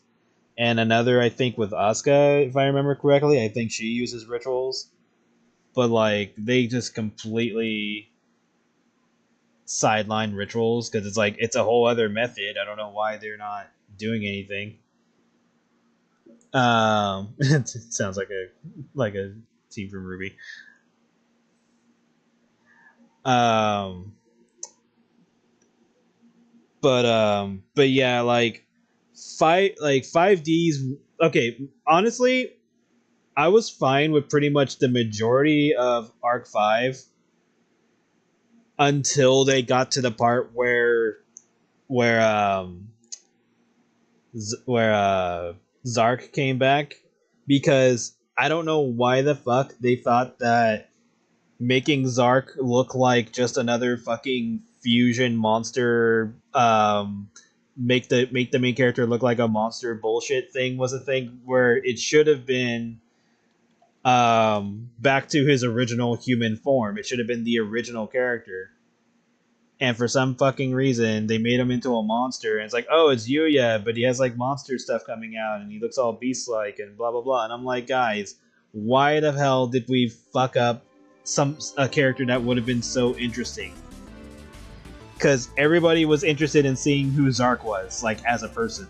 and another, I think, with Asuka, if I remember correctly. I think she uses rituals. But, like, they just completely sideline rituals, because it's like, it's a whole other method. I don't know why they're not doing anything. It sounds like a team from Ruby. But yeah, like 5Ds. Okay, honestly, I was fine with pretty much the majority of Arc 5 until they got to the part where Zark came back, because I don't know why the fuck they thought that making Zark look like just another fucking fusion monster, make the main character look like a monster bullshit thing was a thing where it should have been back to his original human form. It should have been the original character. And for some fucking reason, they made him into a monster, and it's like, oh, it's Yuya, but he has like monster stuff coming out, and he looks all beast-like, and blah blah blah. And I'm like, guys, why the hell did we fuck up a character that would have been so interesting? Because everybody was interested in seeing who Zark was, like as a person,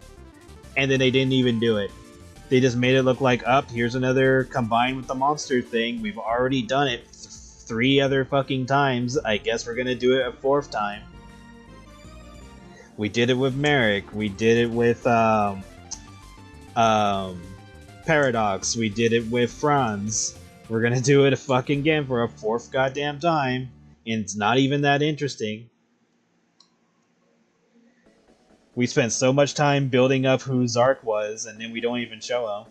and then they didn't even do it. They just made it look like, up, here's another combined with the monster thing. We've already done it 3 other fucking times. I guess we're gonna do it a 4th time. We did it with Merrick. We did it with Paradox. We did it with Franz. We're gonna do it a fucking again for a 4th goddamn time, and it's not even that interesting. We spent so much time building up who Zark was, and then we don't even show him.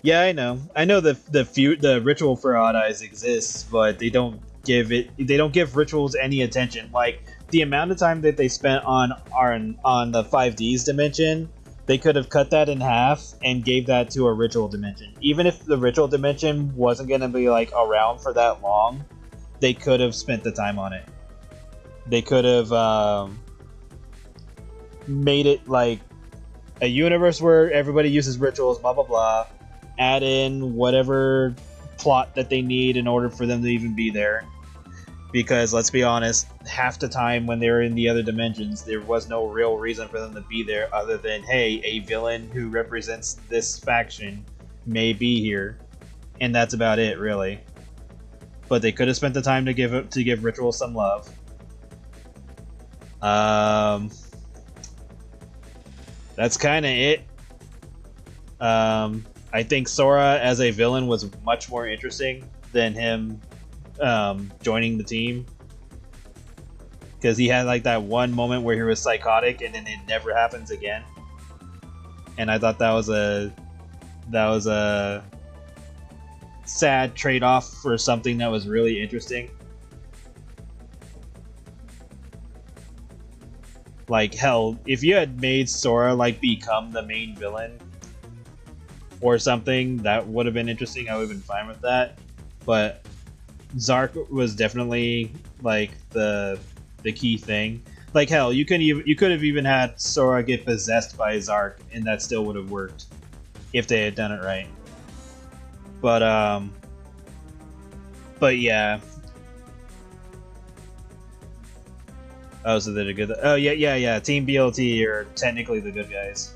Yeah, I know. I know the ritual for Odd Eyes exists, but they don't give rituals any attention. Like the amount of time that they spent on the 5Ds dimension, they could have cut that in half and gave that to a ritual dimension. Even if the ritual dimension wasn't going to be like around for that long, they could have spent the time on it. They could have made it like a universe where everybody uses rituals, blah blah blah. Add in whatever plot that they need in order for them to even be there. Because let's be honest, half the time when they were in the other dimensions, there was no real reason for them to be there other than, hey, a villain who represents this faction may be here, and that's about it, really. But they could have spent the time to give Ritual some love. That's kind of it. I think Sora as a villain was much more interesting than him joining the team, because he had like that one moment where he was psychotic and then it never happens again, and I thought that was a sad trade-off for something that was really interesting. Like hell, if you had made Sora like become the main villain or something, that would have been interesting. I would have been fine with that. But Zark was definitely like the key thing. Like hell, you could have even had Sora get possessed by Zark, and that still would have worked if they had done it right. But yeah. Oh, so they're good. Oh yeah. Team BLT are technically the good guys.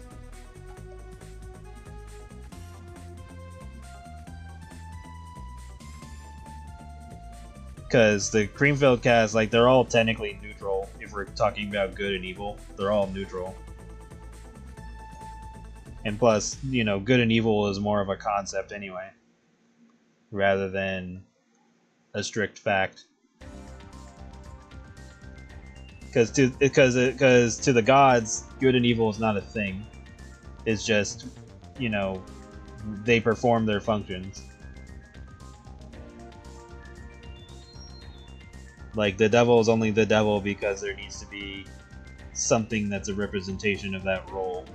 Because the Creamfield cast, like, they're all technically neutral. If we're talking about good and evil, they're all neutral. And plus, you know, good and evil is more of a concept anyway, rather than a strict fact. Because to the gods, good and evil is not a thing. It's just, you know, they perform their functions. Like, the devil is only the devil because there needs to be something that's a representation of that role.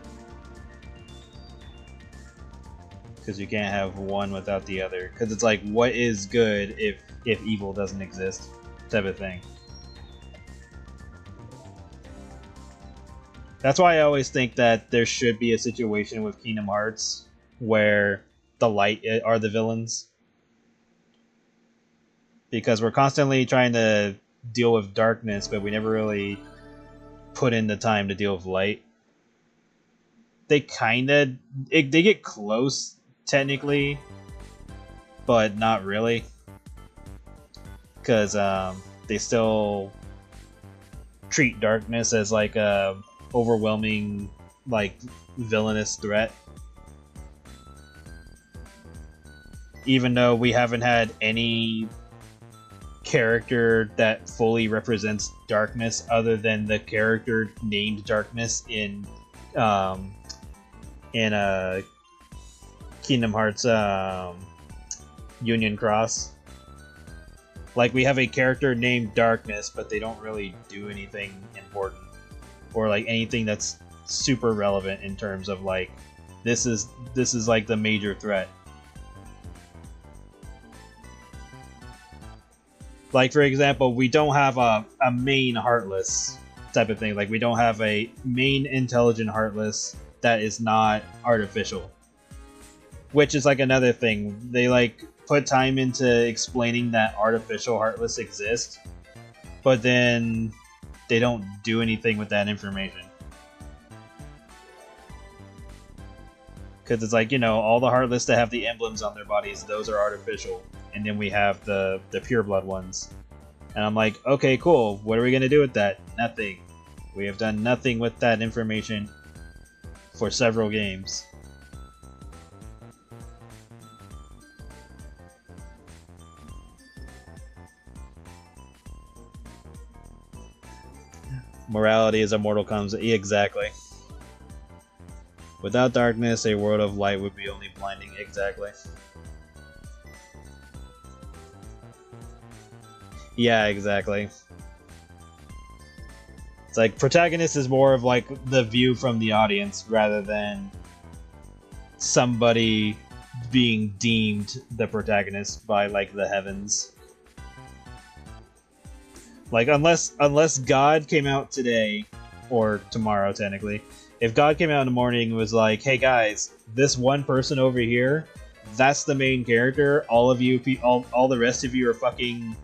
Because you can't have one without the other. Because it's like, what is good if evil doesn't exist? Type of thing. That's why I always think that there should be a situation with Kingdom Hearts where the light are the villains. Because we're constantly trying to deal with darkness, but we never really put in the time to deal with light. They get close, technically, but not really. Because they still treat darkness as like a overwhelming, like, villainous threat. Even though we haven't had any character that fully represents darkness other than the character named Darkness in in Kingdom Hearts Union Cross. Like, we have a character named Darkness, but they don't really do anything important. Or, like, anything that's super relevant in terms of, like, this is like, the major threat. Like, for example, we don't have a main Heartless type of thing. Like, we don't have a main intelligent Heartless that is not artificial. Which is, like, another thing. They, like, put time into explaining that artificial Heartless exist, but then they don't do anything with that information. Because it's like, you know, all the Heartless that have the emblems on their bodies, those are artificial. And then we have the pureblood ones. And I'm like, okay, cool. What are we going to do with that? Nothing. We have done nothing with that information for several games. Morality is a mortal comes. Exactly. Without darkness, a world of light would be only blinding. Exactly. Yeah, exactly. It's like, protagonist is more of like the view from the audience rather than somebody being deemed the protagonist by like the heavens. Like, unless God came out today, or tomorrow technically, if God came out in the morning and was like, hey guys, this one person over here, that's the main character, all of you, all the rest of you are fucking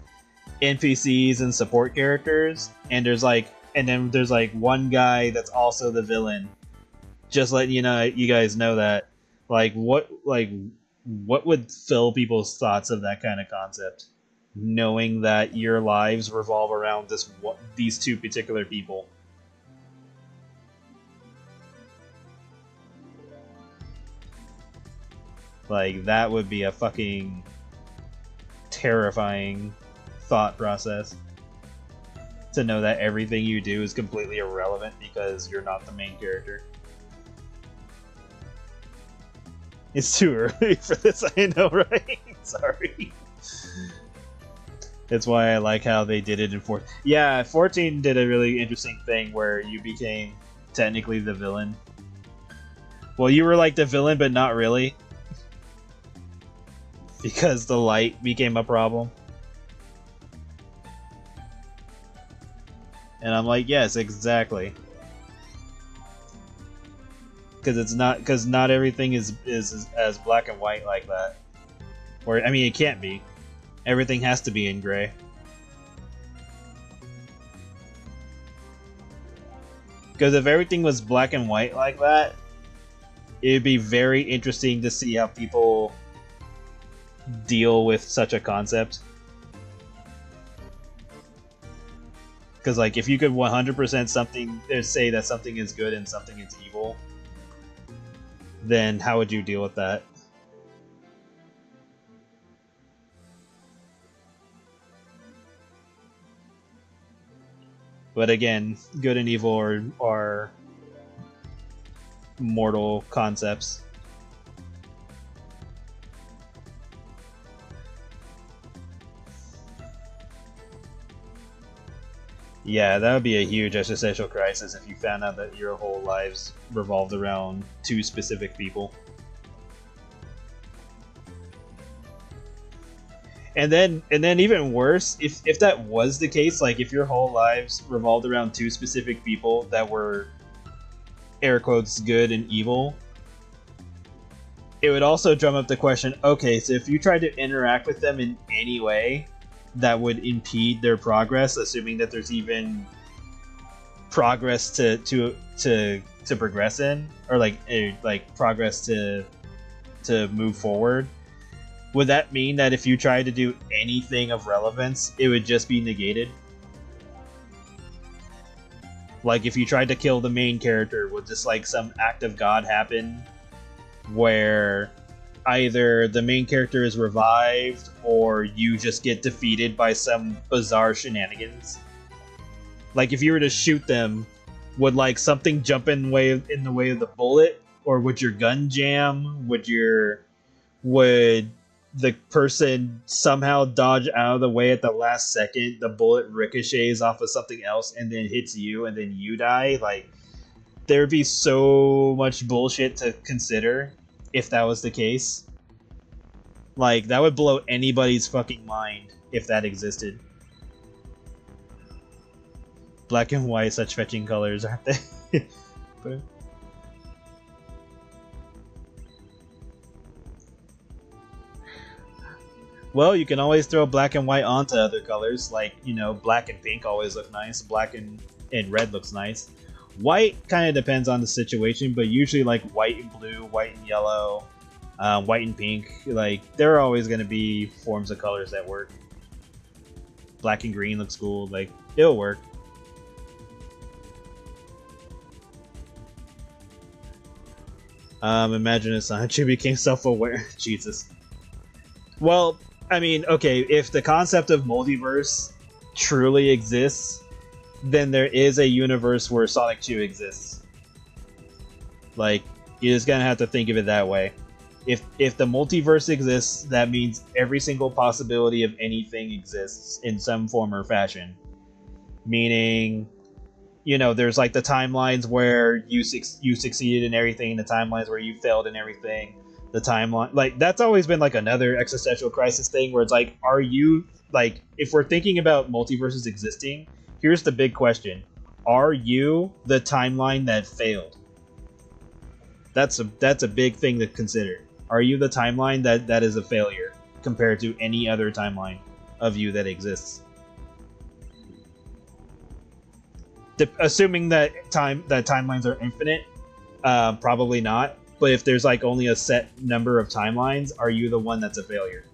NPCs and support characters, and then there's like one guy that's also the villain, just letting you guys know that, like, what would fill people's thoughts of that kind of concept? Knowing that your lives revolve around these two particular people. Like, that would be a fucking terrifying thought process. To know that everything you do is completely irrelevant because you're not the main character. It's too early for this, I know, right? Sorry. That's why I like how they did it in 14. Yeah, 14 did a really interesting thing where you became technically the villain. Well, you were like the villain, but not really. Because the light became a problem. And I'm like, yes, exactly. Because not everything is as black and white like that. Or, I mean, it can't be. Everything has to be in gray. Because if everything was black and white like that, it'd be very interesting to see how people deal with such a concept. Because, like, if you could 100% say that something is good and something is evil, then how would you deal with that? But again, good and evil are mortal concepts. Yeah, that would be a huge existential crisis if you found out that your whole lives revolved around two specific people. And then even worse, if that was the case, like if your whole lives revolved around two specific people that were, air quotes, good and evil, it would also drum up the question, okay, so if you tried to interact with them in any way that would impede their progress, assuming that there's even progress to progress in, or like progress to move forward, would that mean that if you tried to do anything of relevance, it would just be negated? Like, if you tried to kill the main character, would just, like, some act of God happen where either the main character is revived or you just get defeated by some bizarre shenanigans? Like, if you were to shoot them Would like something jump in the way of the bullet, or would your gun jam? Would the person somehow dodge out of the way at the last second? The bullet ricochets off of something else and then hits you, and then you die. Like, there'd be so much bullshit to consider if that was the case. Like, that would blow anybody's fucking mind if that existed. Black and white, such fetching colors, aren't they? But... well, you can always throw black and white onto other colors. Like, you know, black and pink always look nice. Black and red looks nice. White kind of depends on the situation, but usually like white and blue, white and yellow, white and pink. Like, there are always going to be forms of colors that work. Black and green looks cool. Like, it'll work. Imagine if Sanchi became self-aware. Jesus. Well, I mean, okay, if the concept of multiverse truly exists, then there is a universe where Sonic 2 exists. Like, you're just gonna have to think of it that way. If the multiverse exists, that means every single possibility of anything exists in some form or fashion. Meaning, you know, there's like the timelines where you succeeded in everything, the timelines where you failed in everything, the timeline, like, that's always been like another existential crisis thing where it's like, are you, like, if we're thinking about multiverses existing, here's the big question: are you the timeline that failed? That's a big thing to consider. Are you the timeline that is a failure compared to any other timeline of you that exists? Assuming that timelines are infinite, probably not. But if there's like only a set number of timelines, are you the one that's a failure?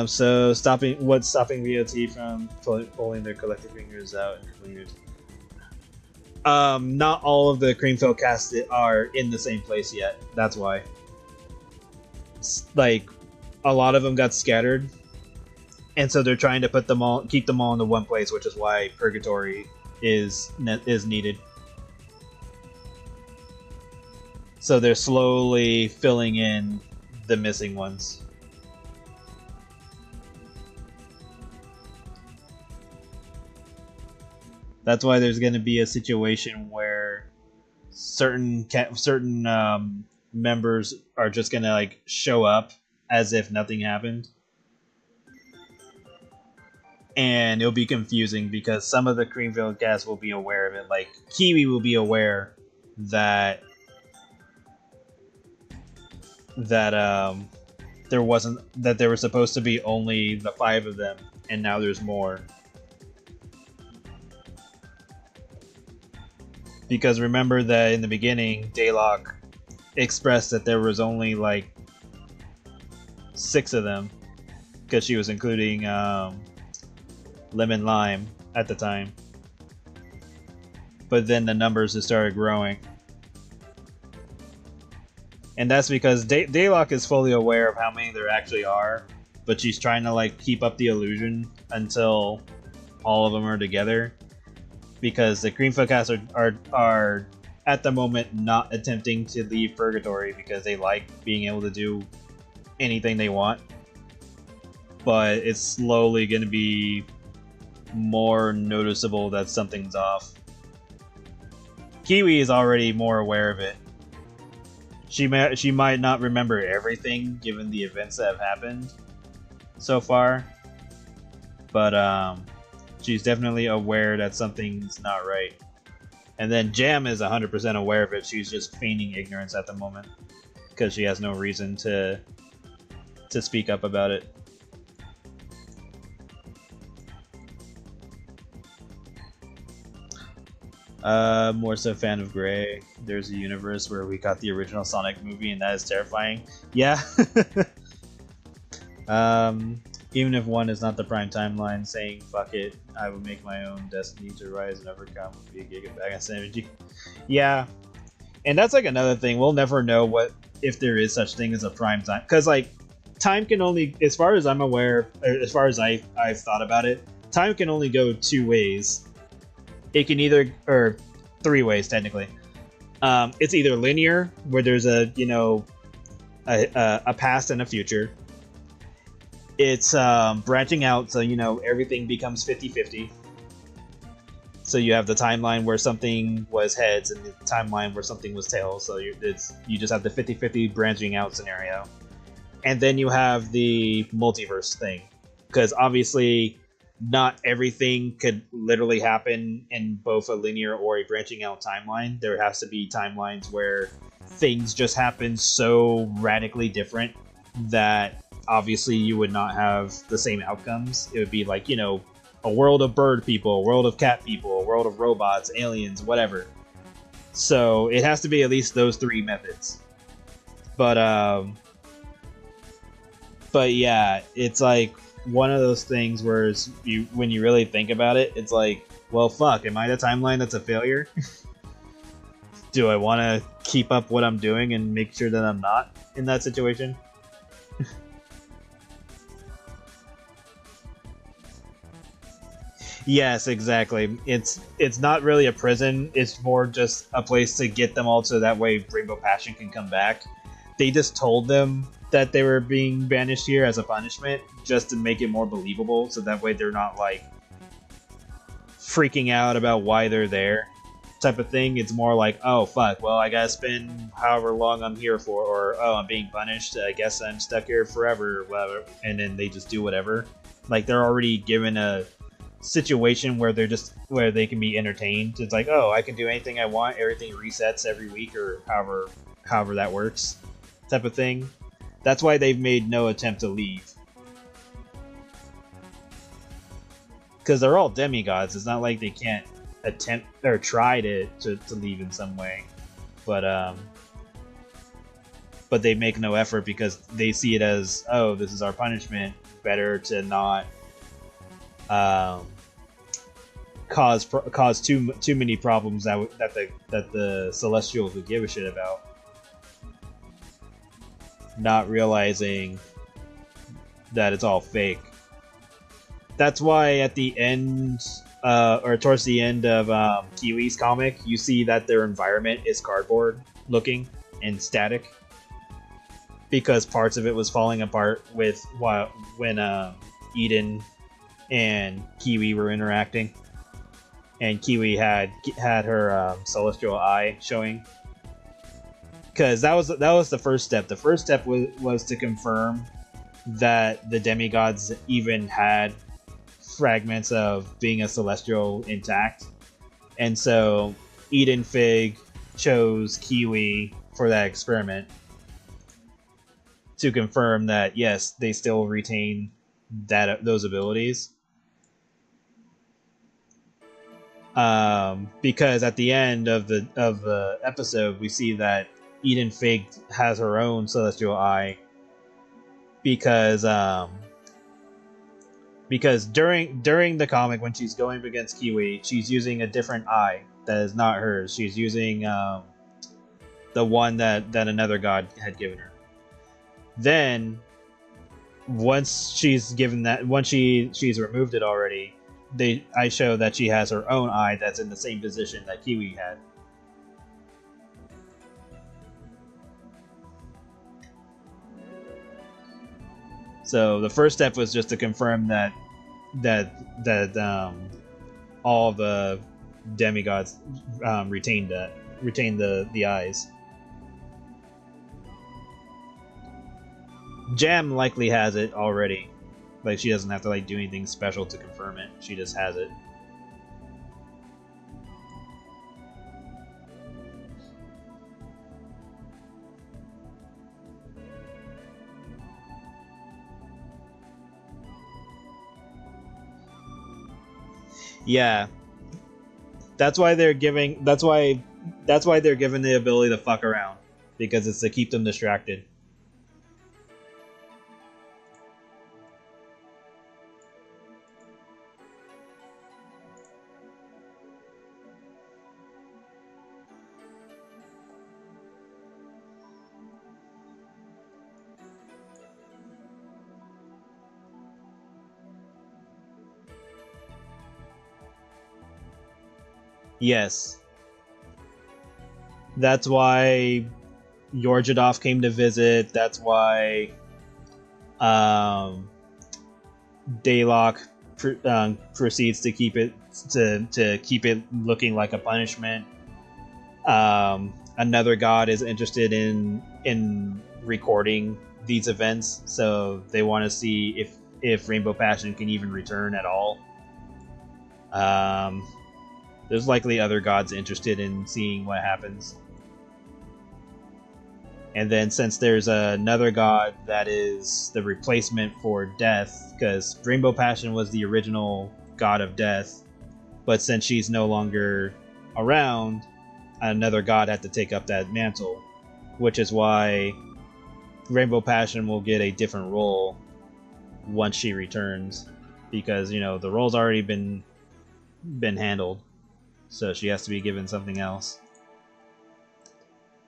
So what's stopping VOT from pulling their collective fingers out and cleaners? Not all of the Creamfield cast are in the same place yet. That's why. Like, a lot of them got scattered. And so they're trying to keep them all into one place, which is why Purgatory is needed. So they're slowly filling in the missing ones. That's why there's going to be a situation where certain members are just going to like show up as if nothing happened. And it'll be confusing because some of the Creamfield cast will be aware of it. Like, Kiwi will be aware that there were supposed to be only the 5 of them, and now there's more. Because remember that in the beginning, Daylock expressed that there was only like 6 of them, because she was including Lemon Lime at the time. But then the numbers just started growing. And that's because Daylock is fully aware of how many there actually are, but she's trying to like keep up the illusion until all of them are together. Because the Creamfield cast are at the moment not attempting to leave Purgatory because they like being able to do anything they want. But it's slowly going to be more noticeable that something's off. Kiwi is already more aware of it. She might not remember everything given the events that have happened so far, but she's definitely aware that something's not right. And then Jam is 100% aware of it. She's just feigning ignorance at the moment because she has no reason to speak up about it. More so fan of Gray. There's a universe where we got the original Sonic movie and that is terrifying. Yeah. Even if one is not the prime timeline, saying fuck it, I will make my own destiny to rise and overcome would be a gigabyte of energy. Yeah. And that's like another thing. We'll never know if there is such thing as a prime time. Because like time can only, as far as I'm aware, as far as I've thought about it, time can only go two ways. It can either, or three ways technically. It's either linear, where there's a a past and a future. It's branching out, so everything becomes 50-50. So you have the timeline where something was heads and the timeline where something was tails. So you just have the 50-50 branching out scenario. And then you have the multiverse thing. Because obviously not everything could literally happen in both a linear or a branching out timeline. There has to be timelines where things just happen so radically different that obviously you would not have the same outcomes. It would be like, a world of bird people, a world of cat people, a world of robots, aliens, whatever. So it has to be at least those three methods. But yeah, it's like one of those things where when you really think about it, it's like, well, fuck, am I the timeline that's a failure? Do I want to keep up what I'm doing and make sure that I'm not in that situation? Yes, exactly. It's not really a prison. It's more just a place to get them all so that way Rainbow Passion can come back. They just told them that they were being banished here as a punishment just to make it more believable, so that way they're not like freaking out about why they're there type of thing. It's more like, oh fuck, well I gotta spend however long I'm here for, or oh I'm being punished, I guess I'm stuck here forever, whatever. And then they just do whatever. Like they're already given a situation where where they can be entertained. It's like, oh, I can do anything I want, everything resets every week, or however that works type of thing. That's why they've made no attempt to leave, because they're all demigods. It's not like they can't attempt or try to leave in some way, but they make no effort because they see it as, oh, this is our punishment, better to not cause too many problems that the Celestials would give a shit about, not realizing that it's all fake. That's why at the end, or towards the end of Kiwi's comic, you see that their environment is cardboard looking and static, because parts of it was falling apart when Eden and Kiwi were interacting, and Kiwi had her celestial eye showing. Because that was the first step. The first step was to confirm that the demigods even had fragments of being a celestial intact, and so Eden Fig chose Kiwi for that experiment to confirm that yes, they still retain those abilities. Because at the end of the episode, we see that Eden Fig has her own celestial eye, because during the comic, when she's going up against Kiwi, she's using a different eye that is not hers. She's using the one that another god had given her. Then once she's removed it already, I show that she has her own eye that's in the same position that Kiwi had. So the first step was just to confirm that all the demigods retained the eyes. Jam likely has it already. Like, she doesn't have to do anything special to confirm it. She just has it. Yeah, that's why they're giving the ability to fuck around, because it's to keep them distracted. Yes. That's why Yorjadov came to visit. That's why Daylock proceeds to keep it to keep it looking like a punishment. Another god is interested in recording these events, so they want to see if Rainbow Passion can even return at all. There's likely other gods interested in seeing what happens. And then since there's another god that is the replacement for death, because Rainbow Passion was the original god of death, but since she's no longer around, another god had to take up that mantle, which is why Rainbow Passion will get a different role once she returns, because the role's already been handled, so she has to be given something else.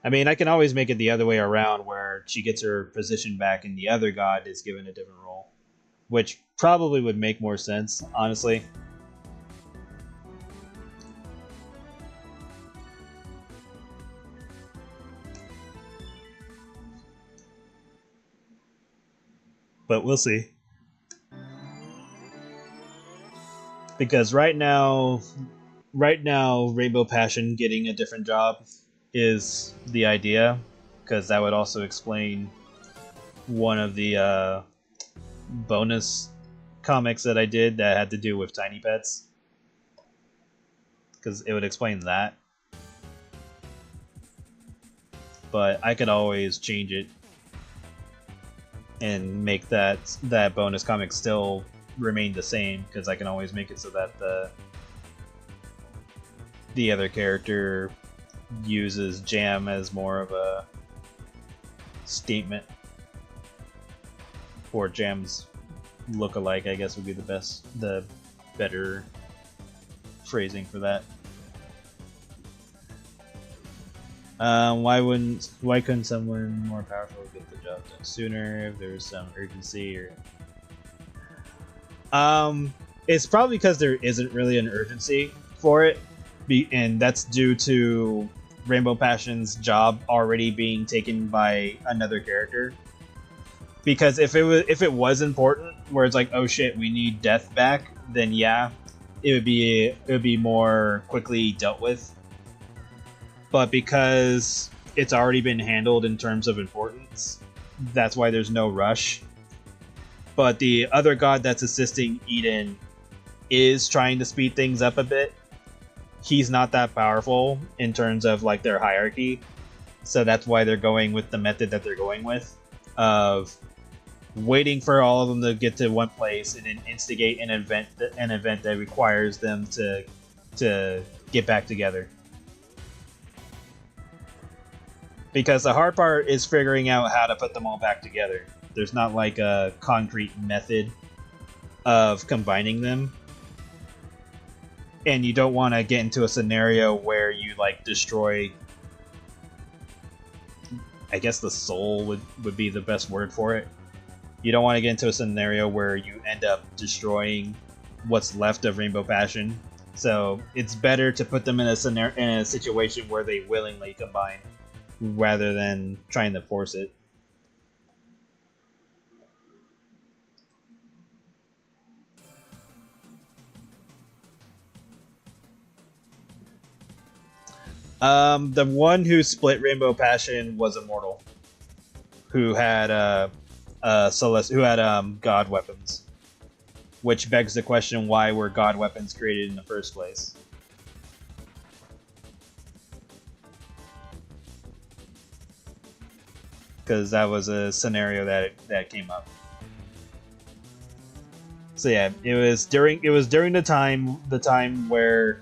I mean, I can always make it the other way around, where she gets her position back and the other god is given a different role, which probably would make more sense, honestly. But we'll see. Because right now Rainbow Passion getting a different job is the idea, because that would also explain one of the bonus comics that I did that had to do with tiny pets, because it would explain that. But I could always change it and make that bonus comic still remain the same, because I can always make it so that the other character uses Jam as more of a statement, or Jam's look-alike, I guess would be the better phrasing for that. Why couldn't someone more powerful get the job done sooner if there was some urgency? Or it's probably because there isn't really an urgency for it, and that's due to Rainbow Passion's job already being taken by another character. Because if it was important, where it's like, oh shit, we need Death back, then yeah, it would be more quickly dealt with. But because it's already been handled in terms of importance, that's why there's no rush. But the other god that's assisting Eden is trying to speed things up a bit. He's not that powerful in terms of like their hierarchy, so that's why they're going with the method that they're going with, of waiting for all of them to get to one place and then instigate an event that requires them to get back together. Because the hard part is figuring out how to put them all back together. There's not like a concrete method of combining them. And you don't want to get into a scenario where you like destroy, I guess the soul would be the best word for it. You don't want to get into a scenario where you end up destroying what's left of Rainbow Passion. So it's better to put them in a situation where they willingly combine, rather than trying to force it. The one who split Rainbow Passion was Immortal, who had god weapons, which begs the question: why were god weapons created in the first place? Because that was a scenario that came up. So yeah, it was during the time where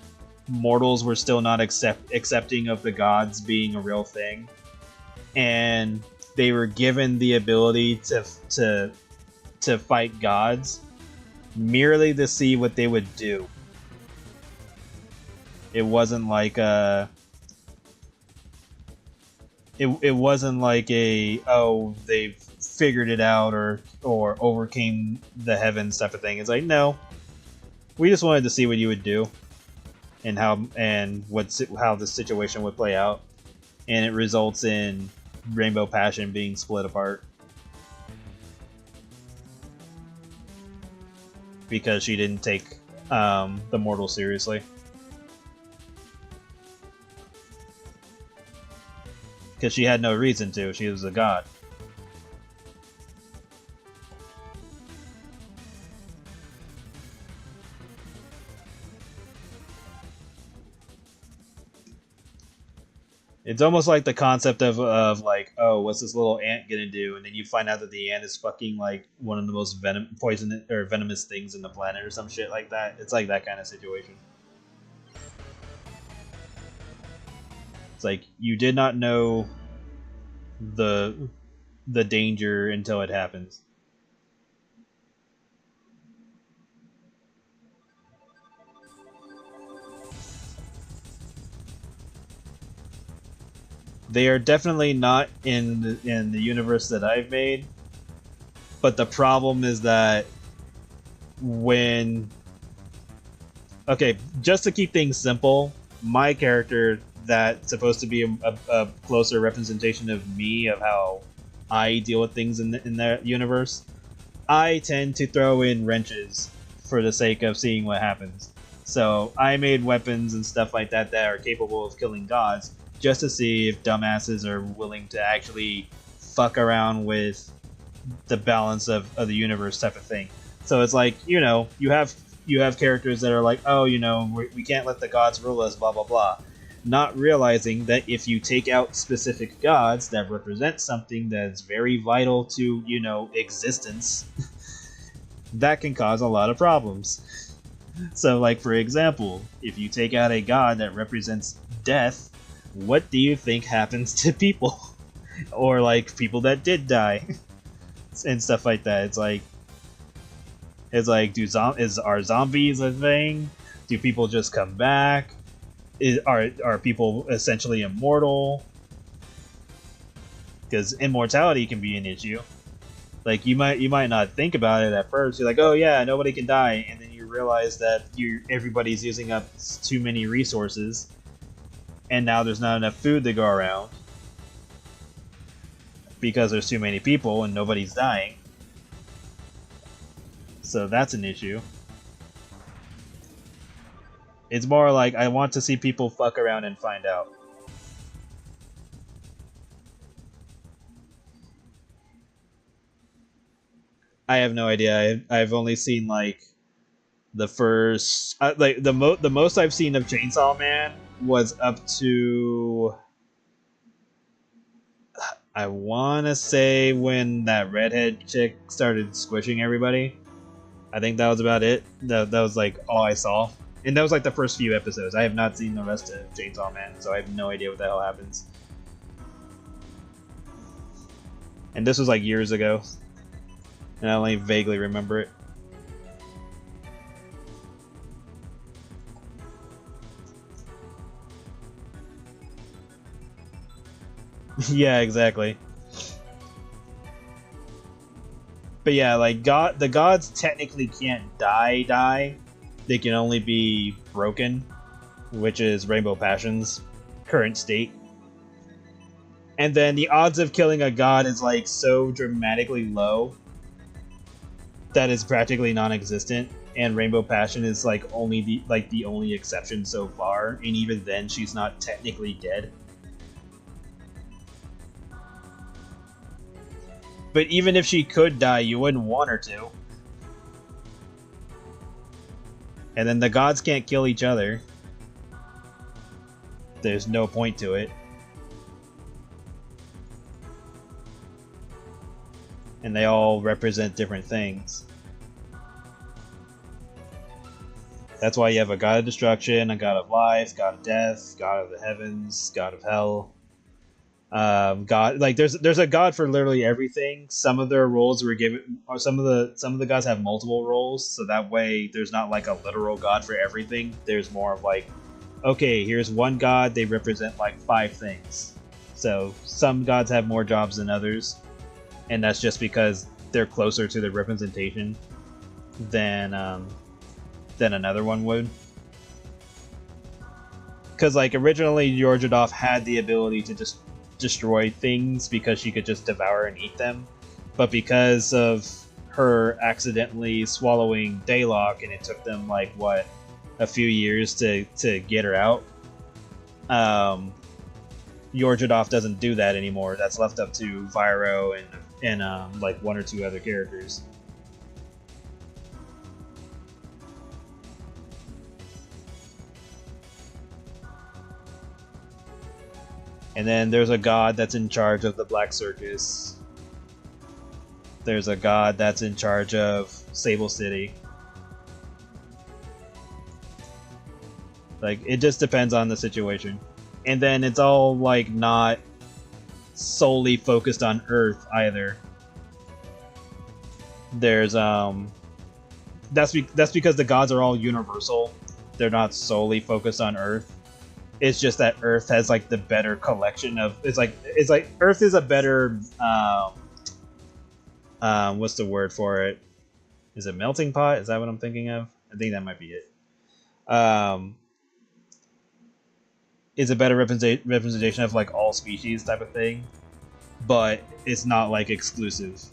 mortals were still not accepting of the gods being a real thing, and they were given the ability to fight gods merely to see what they would do. It wasn't like it wasn't like they've figured it out or overcame the heavens type of thing. It's like, no, we just wanted to see what you would do. and how the situation would play out, and it results in Rainbow Passion being split apart because she didn't take the mortal seriously. Because she had no reason to. She was a god. It's almost like the concept of like, oh, what's this little ant gonna do? And then you find out that the ant is fucking like one of the most venomous things in the planet or some shit like that. It's like that kind of situation. It's like you did not know the danger until it happens. They are definitely not in the universe that I've made, but the problem is that when... Okay, just to keep things simple, my character that's supposed to be a closer representation of me, of how I deal with things in the universe, I tend to throw in wrenches for the sake of seeing what happens. So I made weapons and stuff like that that are capable of killing gods, just to see if dumbasses are willing to actually fuck around with the balance of the universe type of thing. So it's like, you know, you have characters that are like, oh, you know, we can't let the gods rule us, blah blah blah, not realizing that if you take out specific gods that represent something that's very vital to, you know, existence, that can cause a lot of problems. So, like, for example, if you take out a god that represents death, what do you think happens to people? Or, like, people that did die? And stuff like that. It's like, are zombies a thing? Do people just come back? Are people essentially immortal? Because immortality can be an issue. Like, you might not think about it at first. You're like, oh yeah, nobody can die, and then you realize that everybody's using up too many resources, and now there's not enough food to go around because there's too many people and nobody's dying. So that's an issue. It's more like I want to see people fuck around and find out. I have no idea. I've only seen like the first, like the most I've seen of Chainsaw Man was up to, I want to say, when that redhead chick started squishing everybody. I think that was about it. That was like all I saw. And that was like the first few episodes. I have not seen the rest of Chainsaw Man, so I have no idea what the hell happens. And this was like years ago. And I only vaguely remember it. Yeah, exactly. But yeah, like the gods technically can't die. They can only be broken, which is Rainbow Passion's current state. And then the odds of killing a god is like so dramatically low that is practically non-existent, and Rainbow Passion is like only the only exception so far, and even then she's not technically dead. But even if she could die, you wouldn't want her to. And then the gods can't kill each other. There's no point to it. And they all represent different things. That's why you have a god of destruction, a god of life, god of death, god of the heavens, god of hell. God, like there's a god for literally everything. Some of their roles were given, or some of the gods have multiple roles, so that way there's not like a literal god for everything. There's more of like, okay, here's one god, they represent like 5 things. So some gods have more jobs than others, and that's just because they're closer to the representation than another one would. Because like originally Yorjadov had the ability to just destroy things because she could just devour and eat them, but because of her accidentally swallowing Daylock and it took them like what, a few years to get her out, Yorjadov doesn't do that anymore. That's left up to Viro and like one or two other characters. And then there's a god that's in charge of the Black Circus. There's a god that's in charge of Sable City. Like, it just depends on the situation. And then it's all, like, not solely focused on Earth either. There's, that's because the gods are all universal. They're not solely focused on Earth. It's just that Earth has like the better collection of. It's like Earth is a better. What's the word for it? Is it melting pot? Is that what I'm thinking of? I think that might be it. It's a better representation of like all species type of thing, but it's not like exclusive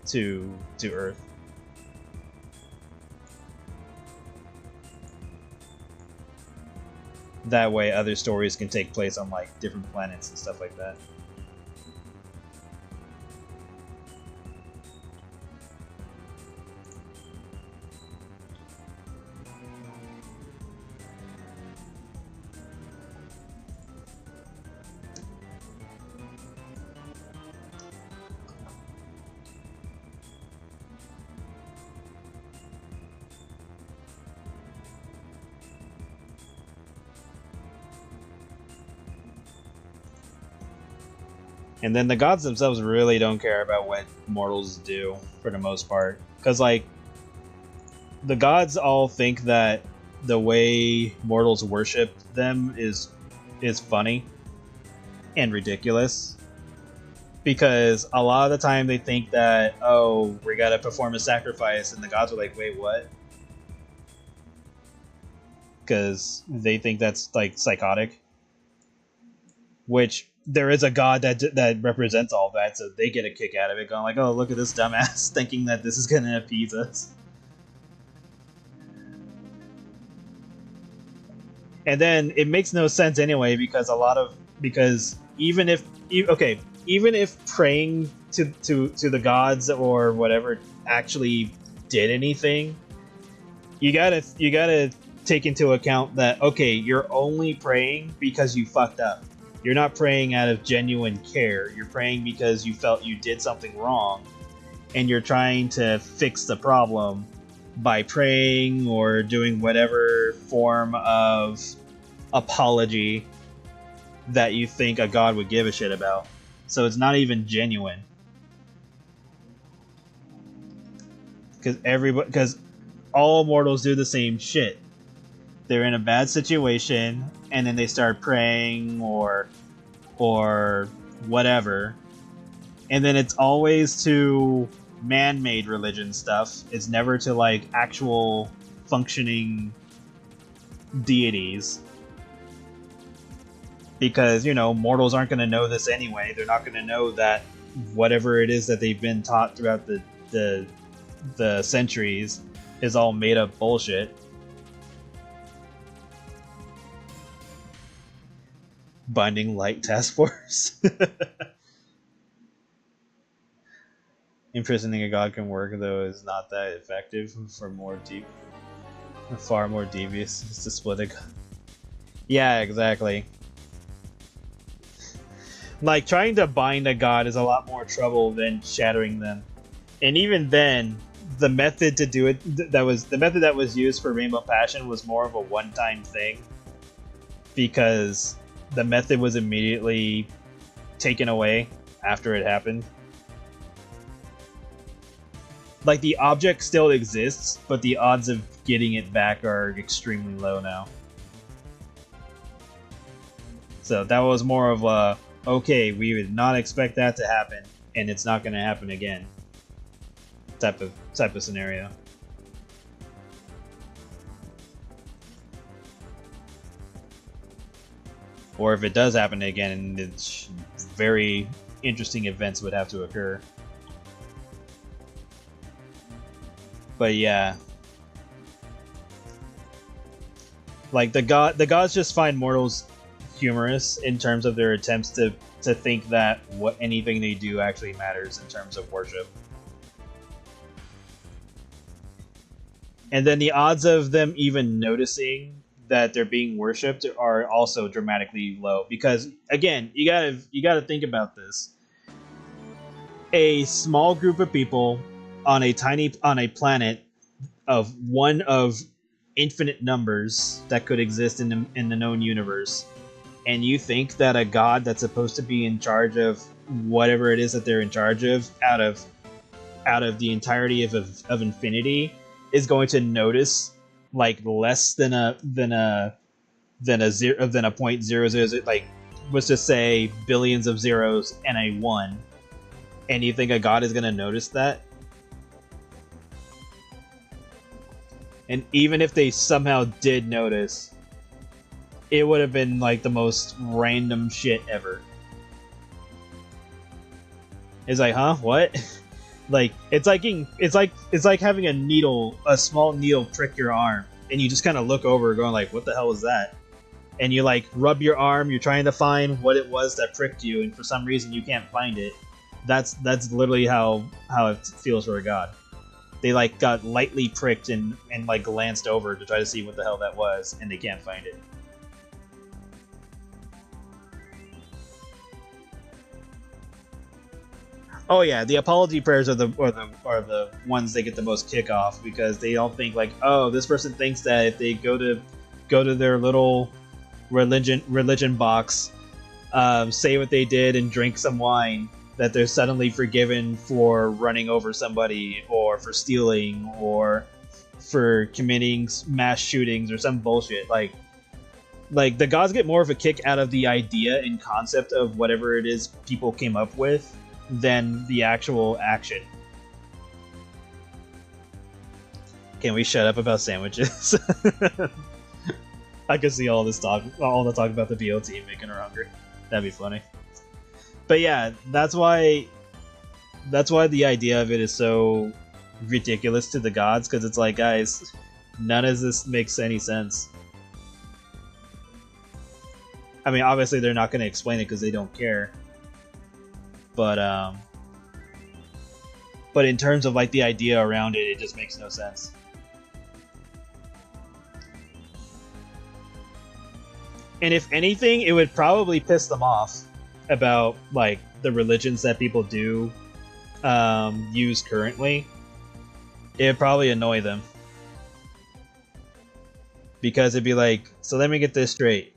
to Earth. That way other stories can take place on like different planets and stuff like that. And then the gods themselves really don't care about what mortals do, for the most part. Because, like, the gods all think that the way mortals worship them is funny and ridiculous. Because a lot of the time they think that, oh, we gotta perform a sacrifice, and the gods are like, wait, what? Because they think that's, like, psychotic. Which... there is a god that represents all that, so they get a kick out of it, going like, "Oh, look at this dumbass thinking that this is gonna appease us." And then it makes no sense anyway, because even if praying to the gods or whatever actually did anything, you gotta take into account that, okay, you're only praying because you fucked up. You're not praying out of genuine care. You're praying because you felt you did something wrong, and you're trying to fix the problem by praying or doing whatever form of apology that you think a god would give a shit about. So it's not even genuine. Because all mortals do the same shit. They're in a bad situation, and then they start praying or whatever, and then it's always to man-made religion stuff. It's never to like actual functioning deities, because mortals aren't going to know this anyway. They're not going to know that whatever it is that they've been taught throughout the centuries is all made up bullshit. Binding Light Task Force. Imprisoning a god can work, though is not that effective. Far more devious is to split a god. Yeah, exactly. Like, trying to bind a god is a lot more trouble than shattering them. And even then, the method to do it the method that was used for Rainbow Passion was more of a one-time thing, because the method was immediately taken away after it happened. Like, the object still exists, but the odds of getting it back are extremely low now. So that was more of a, okay, we would not expect that to happen, and it's not going to happen again type of scenario. or if it does happen again, it's very interesting events would have to occur. But yeah, like the gods just find mortals humorous in terms of their attempts to think that what anything they do actually matters in terms of worship. And then the odds of them even noticing that they're being worshipped are also dramatically low, because again, you gotta think about this. A small group of people on a planet of one of infinite numbers that could exist in the known universe, and you think that a god that's supposed to be in charge of whatever it is that they're in charge of out of the entirety of infinity is going to notice like less than a point zero zero, like let's just say billions of zeros and a one, and you think a god is going to notice that? And even if they somehow did notice, it would have been like the most random shit ever. It's like, huh? What? Like it's like having a small needle prick your arm, and you just kind of look over, going like, "What the hell was that?" And you like rub your arm. You're trying to find what it was that pricked you, and for some reason you can't find it. That's literally how it feels for a god. They like got lightly pricked and like glanced over to try to see what the hell that was, and they can't find it. Oh yeah, the apology prayers are the ones they get the most kick off, because they all think like, oh, this person thinks that if they go to their little religion box, say what they did and drink some wine, that they're suddenly forgiven for running over somebody, or for stealing, or for committing mass shootings or some bullshit. Like the gods get more of a kick out of the idea and concept of whatever it is people came up with than the actual action. Can we shut up about sandwiches? I could see all the talk about the BOT making her hungry. That'd be funny. But yeah, that's why the idea of it is so ridiculous to the gods, because it's like, guys, none of this makes any sense. I mean, obviously they're not going to explain it because they don't care. But in terms of like the idea around it, it just makes no sense. And if anything, it would probably piss them off about like the religions that people do use currently. It would probably annoy them, because it'd be like, so let me get this straight.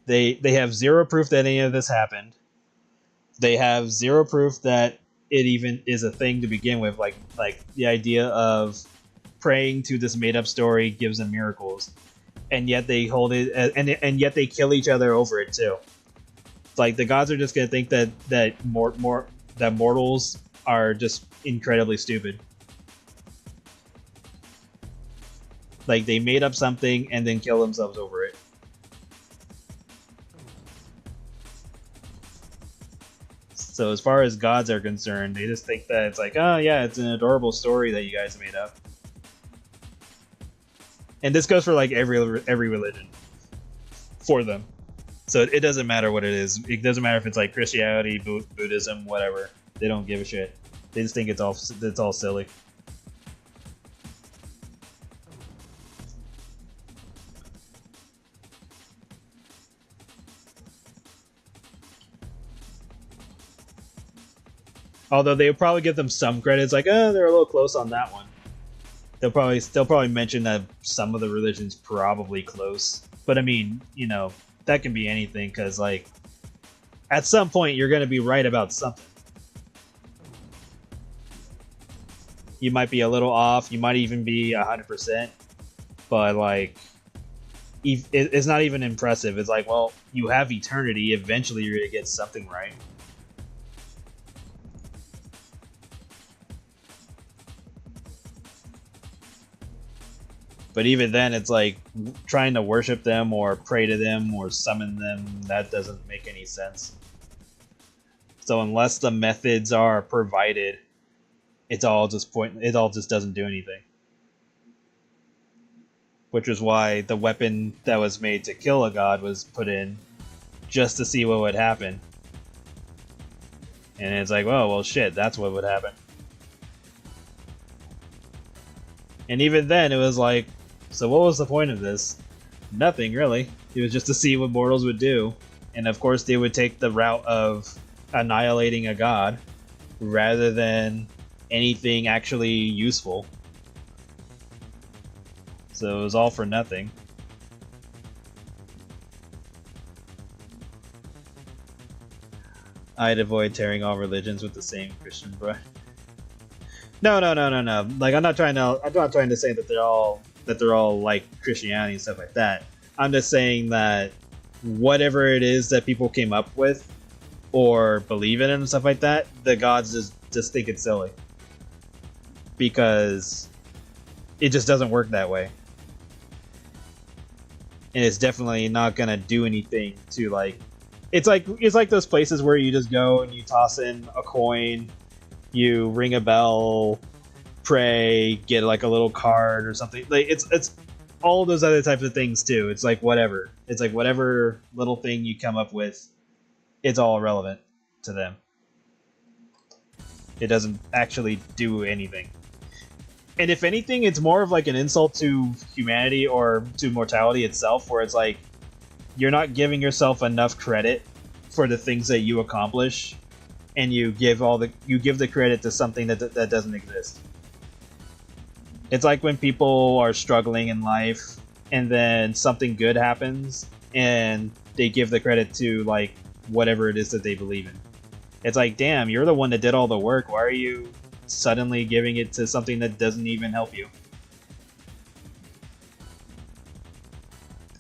They have zero proof that any of this happened. They have zero proof that it even is a thing to begin with. Like the idea of praying to this made up story gives them miracles, and yet they hold it, and yet they kill each other over it too. It's like the gods are just gonna think that mortals are just incredibly stupid. Like they made up something and then kill themselves over it. So as far as gods are concerned, they just think that it's like, oh yeah, it's an adorable story that you guys made up. And this goes for like every religion for them. So it doesn't matter what it is. It doesn't matter if it's like Christianity, Buddhism, whatever. They don't give a shit. They just think it's all silly. Although they'll probably give them some credits, like, oh, they're a little close on that one. They'll probably mention that some of the religions probably close. But I mean, you know, that can be anything, because like at some point you're going to be right about something. You might be a little off. You might even be 100%. But like, it's not even impressive. It's like, well, you have eternity. Eventually, you're going to get something right. But even then, it's like trying to worship them or pray to them or summon them, that doesn't make any sense. So unless the methods are provided, it's all just it all just doesn't do anything. Which is why the weapon that was made to kill a god was put in just to see what would happen. And it's like, oh, well, shit, that's what would happen. And even then, it was like, so what was the point of this? Nothing, really. It was just to see what mortals would do. And of course, they would take the route of annihilating a god rather than anything actually useful. So it was all for nothing. I'd avoid tearing all religions with the same Christian bro. No. Like I'm not trying to say that they're all like Christianity and stuff like that. I'm just saying that whatever it is that people came up with or believe in and stuff like that, the gods just think it's silly. Because it just doesn't work that way. And it's definitely not gonna do anything to like it's like those places where you just go and you toss in a coin, you ring a bell, pray, get like a little card or something. Like it's all those other types of things too. It's like whatever. It's like whatever little thing you come up with, it's all relevant to them. It doesn't actually do anything. And if anything, it's more of like an insult to humanity or to mortality itself, where it's like you're not giving yourself enough credit for the things that you accomplish, and you give the credit to something that doesn't exist. It's like when people are struggling in life, and then something good happens, and they give the credit to like whatever it is that they believe in. It's like, damn, you're the one that did all the work. Why are you suddenly giving it to something that doesn't even help you?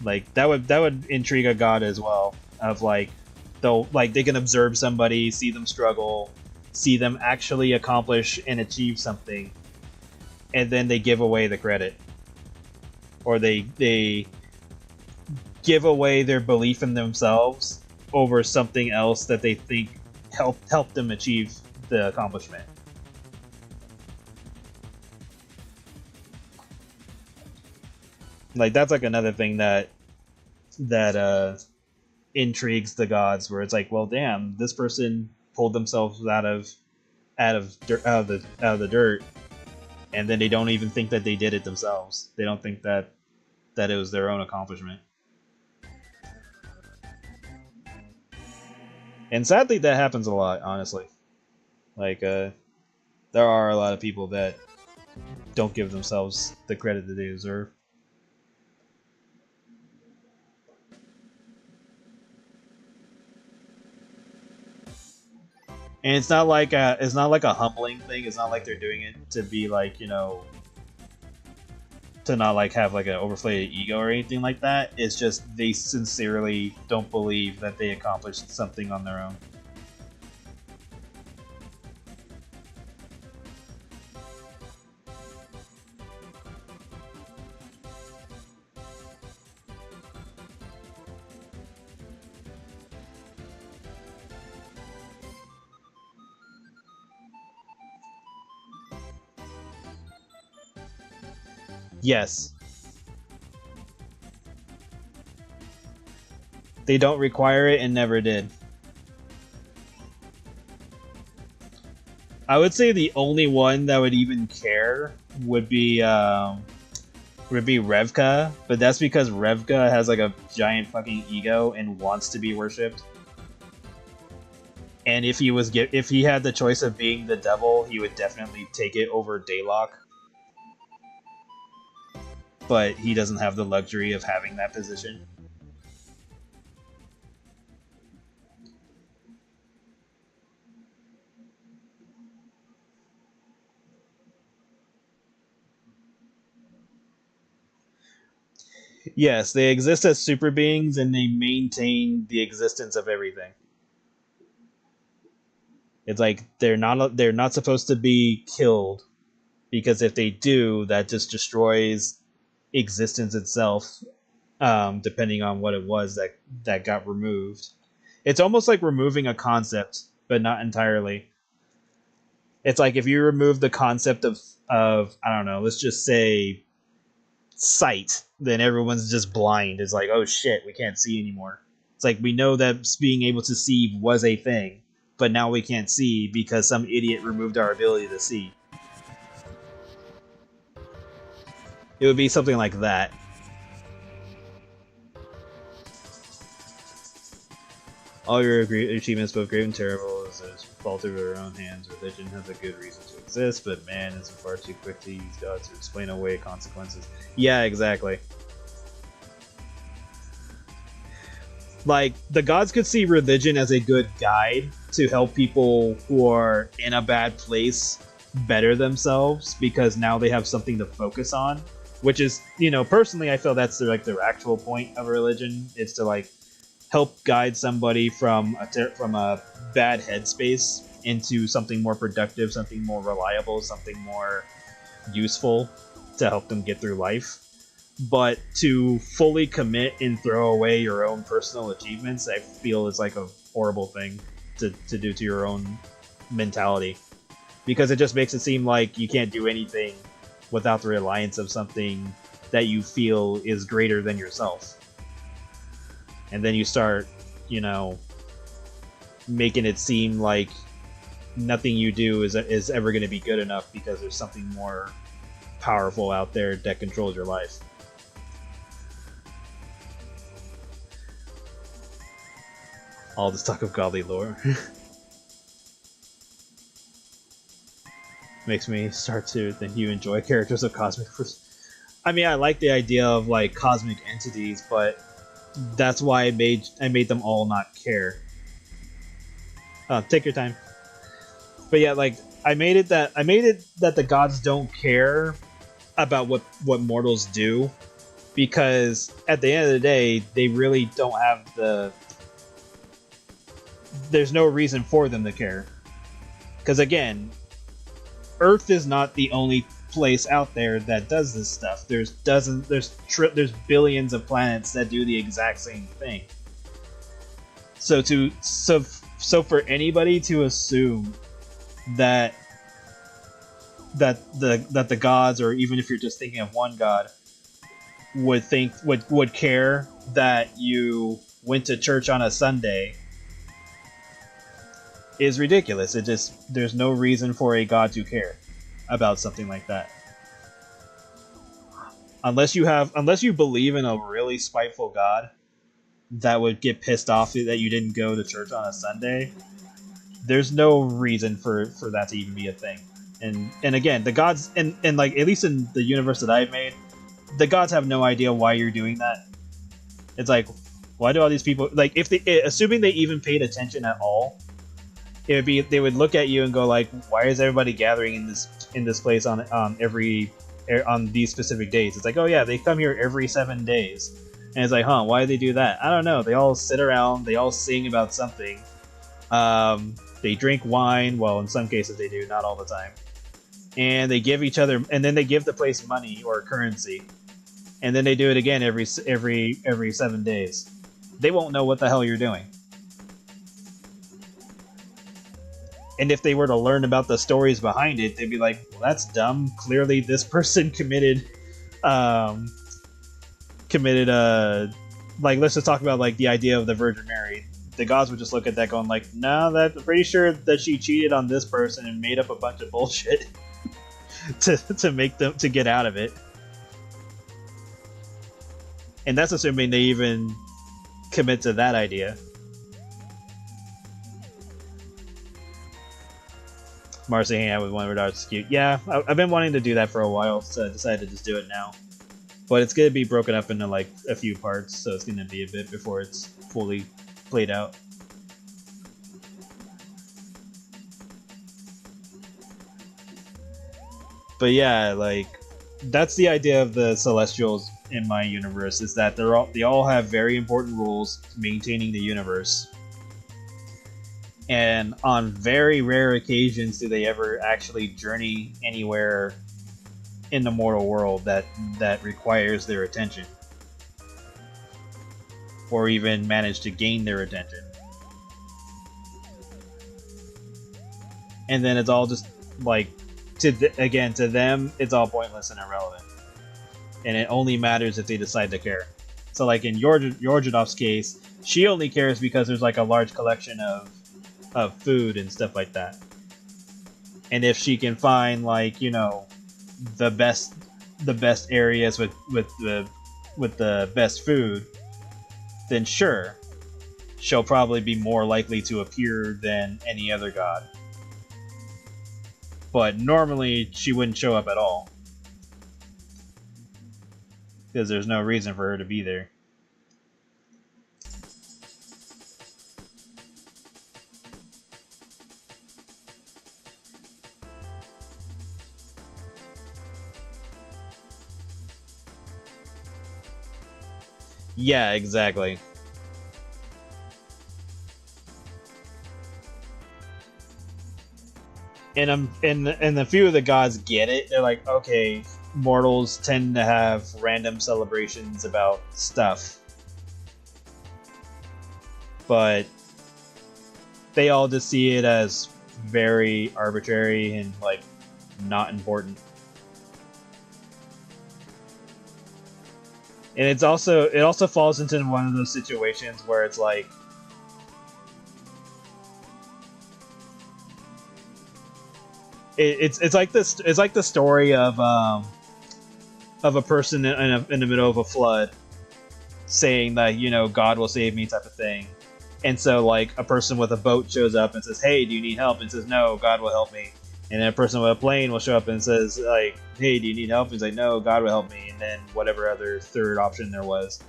Like that would intrigue a god as well. Of like, they can observe somebody, see them struggle, see them actually accomplish and achieve something, and then they give away the credit, or they give away their belief in themselves over something else that they think helped them achieve the accomplishment. Like that's like another thing that intrigues the gods, where it's like, well, damn, this person pulled themselves out of the dirt, and then they don't even think that they did it themselves. They don't think that it was their own accomplishment. And sadly, that happens a lot, honestly. Like, there are a lot of people that don't give themselves the credit that they deserve. And it's not like a humbling thing. It's not like they're doing it to be like, to not like have like an overflated ego or anything like that. It's just they sincerely don't believe that they accomplished something on their own. Yes. They don't require it and never did. I would say the only one that would even care would be Revka, but that's because Revka has like a giant fucking ego and wants to be worshipped. And if he had the choice of being the devil, he would definitely take it over Daylock. But he doesn't have the luxury of having that position. Yes, they exist as super beings and they maintain the existence of everything. It's like they're not supposed to be killed, because if they do, that just destroys existence itself, depending on what it was that got removed. It's almost like removing a concept, but not entirely. It's like if you remove the concept of I don't know, let's just say sight, then everyone's just blind. It's like, oh shit, we can't see anymore. It's like we know that being able to see was a thing, but now we can't see because some idiot removed our ability to see. It would be something like that. All your achievements, both great and terrible, is fall through their own hands. Religion has a good reason to exist, but man is far too quick to use God to explain away consequences. Yeah, exactly. Like, the gods could see religion as a good guide to help people who are in a bad place better themselves, because now they have something to focus on. Which is, you know, personally, I feel that's like their actual point of a religion. It's to like help guide somebody from a bad headspace into something more productive, something more reliable, something more useful to help them get through life. But to fully commit and throw away your own personal achievements, I feel is like a horrible thing to do to your own mentality. Because it just makes it seem like you can't do anything without the reliance of something that you feel is greater than yourself. And then you start, you know, making it seem like nothing you do is ever going to be good enough because there's something more powerful out there that controls your life. All this talk of godly lore makes me start to think you enjoy characters of cosmic. I mean, I like the idea of like cosmic entities, but that's why I made them all not care. Take your time. But yeah, like I made it that the gods don't care about what mortals do, because at the end of the day, they really don't have there's no reason for them to care. Because again, Earth is not the only place out there that does this stuff. There's billions of planets that do the exact same thing. So for anybody to assume that the gods, or even if you're just thinking of one god, would care that you went to church on a Sunday is ridiculous. There's no reason for a god to care about something like that. Unless you believe in a really spiteful god that would get pissed off that you didn't go to church on a Sunday, there's no reason for that to even be a thing. And again, the gods, and like at least in the universe that I've made, the gods have no idea why you're doing that. It's like, why do all these people, like, if they, assuming they even paid attention at all, they would look at you and go like, why is everybody gathering in this place on these specific days? It's like, oh yeah, they come here every 7 days. And it's like, huh, why do they do that? I don't know. They all sit around, they all sing about something. They drink wine, well, in some cases they do, not all the time. And they give each other, and then they give the place money or currency. And then they do it again every 7 days. They won't know what the hell you're doing. And if they were to learn about the stories behind it, they'd be like, well, that's dumb. Clearly this person committed, like, let's just talk about, like, the idea of the Virgin Mary. The gods would just look at that going like, no, I'm pretty sure that she cheated on this person and made up a bunch of bullshit to make them, to get out of it. And that's assuming they even commit to that idea. Marcy hanging out with one of her daughters is cute. Yeah, I've been wanting to do that for a while, so I decided to just do it now. But it's going to be broken up into like a few parts, so it's going to be a bit before it's fully played out. But yeah, like, that's the idea of the Celestials in my universe, is that they all have very important roles maintaining the universe. And on very rare occasions do they ever actually journey anywhere in the mortal world that requires their attention, or even manage to gain their attention. And then it's all just like, to them, it's all pointless and irrelevant, and it only matters if they decide to care. So like in Yorjadov's case, she only cares because there's like a large collection of food and stuff like that. And if she can find, like, you know, the best areas with the best food, then sure, she'll probably be more likely to appear than any other god. But normally she wouldn't show up at all, because there's no reason for her to be there. Yeah, exactly. And a few of the gods get it. They're like, okay, mortals tend to have random celebrations about stuff, but they all just see it as very arbitrary and like not important. And it also falls into one of those situations where it's like, it's like the story of a person in the middle of a flood saying that, you know, God will save me, type of thing. And so like a person with a boat shows up and says, hey, do you need help? And says, no, God will help me. And then a person with a plane will show up and says, like, hey, do you need help? And he's like, no, God will help me. And then whatever other third option there was.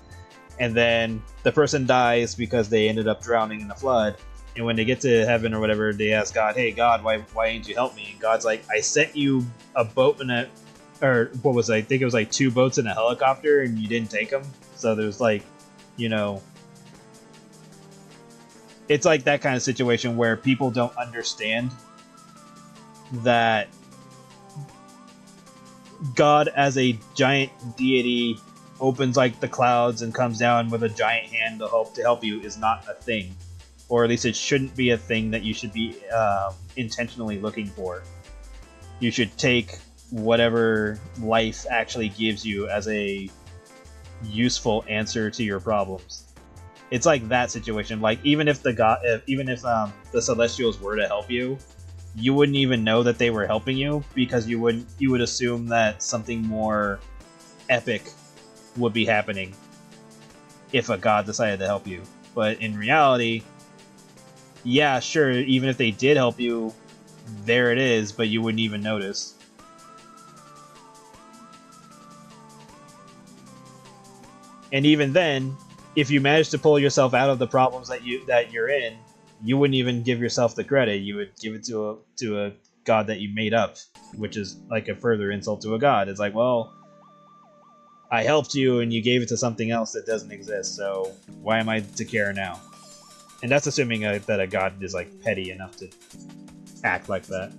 And then the person dies because they ended up drowning in the flood. And when they get to heaven or whatever, they ask God, hey, God, why didn't you help me? And God's like, I sent you a boat or what was it? I think it was like 2 boats and a helicopter, and you didn't take them. So there's like, you know, it's like that kind of situation where people don't understand that God as a giant deity opens like the clouds and comes down with a giant hand to help you is not a thing, or at least it shouldn't be a thing that you should be intentionally looking for. You should take whatever life actually gives you as a useful answer to your problems. It's like that situation. Like even if the Celestials were to help you, you wouldn't even know that they were helping you, because you would assume that something more epic would be happening if a god decided to help you. But in reality, yeah, sure, even if they did help you, there it is, but you wouldn't even notice. And even then, if you manage to pull yourself out of the problems that you're in, you wouldn't even give yourself the credit. You would give it to a god that you made up, which is like a further insult to a god. It's like, well, I helped you and you gave it to something else that doesn't exist, so why am I to care now? And that's assuming that a god is like petty enough to act like that.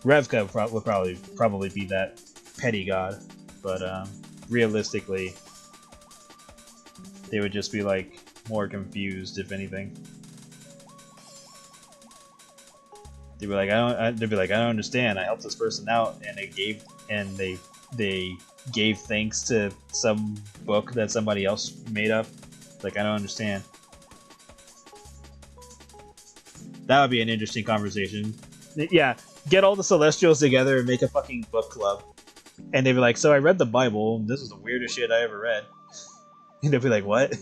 Revka would probably be that petty god, but realistically, they would just be like more confused, if anything. They'd be like, I don't understand. I helped this person out, and they gave thanks to some book that somebody else made up. Like, I don't understand. That would be an interesting conversation. Yeah, get all the Celestials together and make a fucking book club. And they'd be like, so I read the Bible, and this is the weirdest shit I ever read. And they'd be like, what?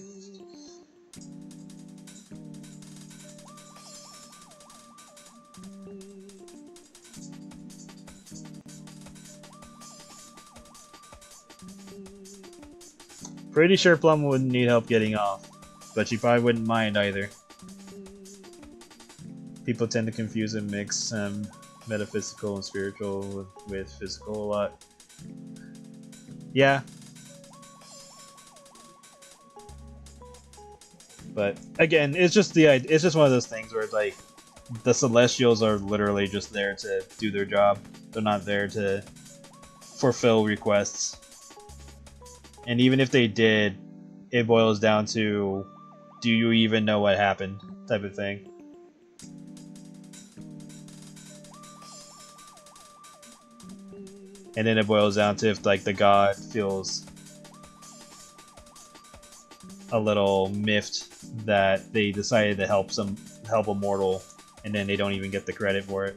Pretty sure Plum wouldn't need help getting off, but she probably wouldn't mind either. People tend to confuse and mix metaphysical and spiritual with physical a lot. Yeah. But again, it's just one of those things where it's like, the Celestials are literally just there to do their job. They're not there to fulfill requests. And even if they did, it boils down to, do you even know what happened type of thing. And then it boils down to if like the god feels a little miffed that they decided to help a mortal, and then they don't even get the credit for it.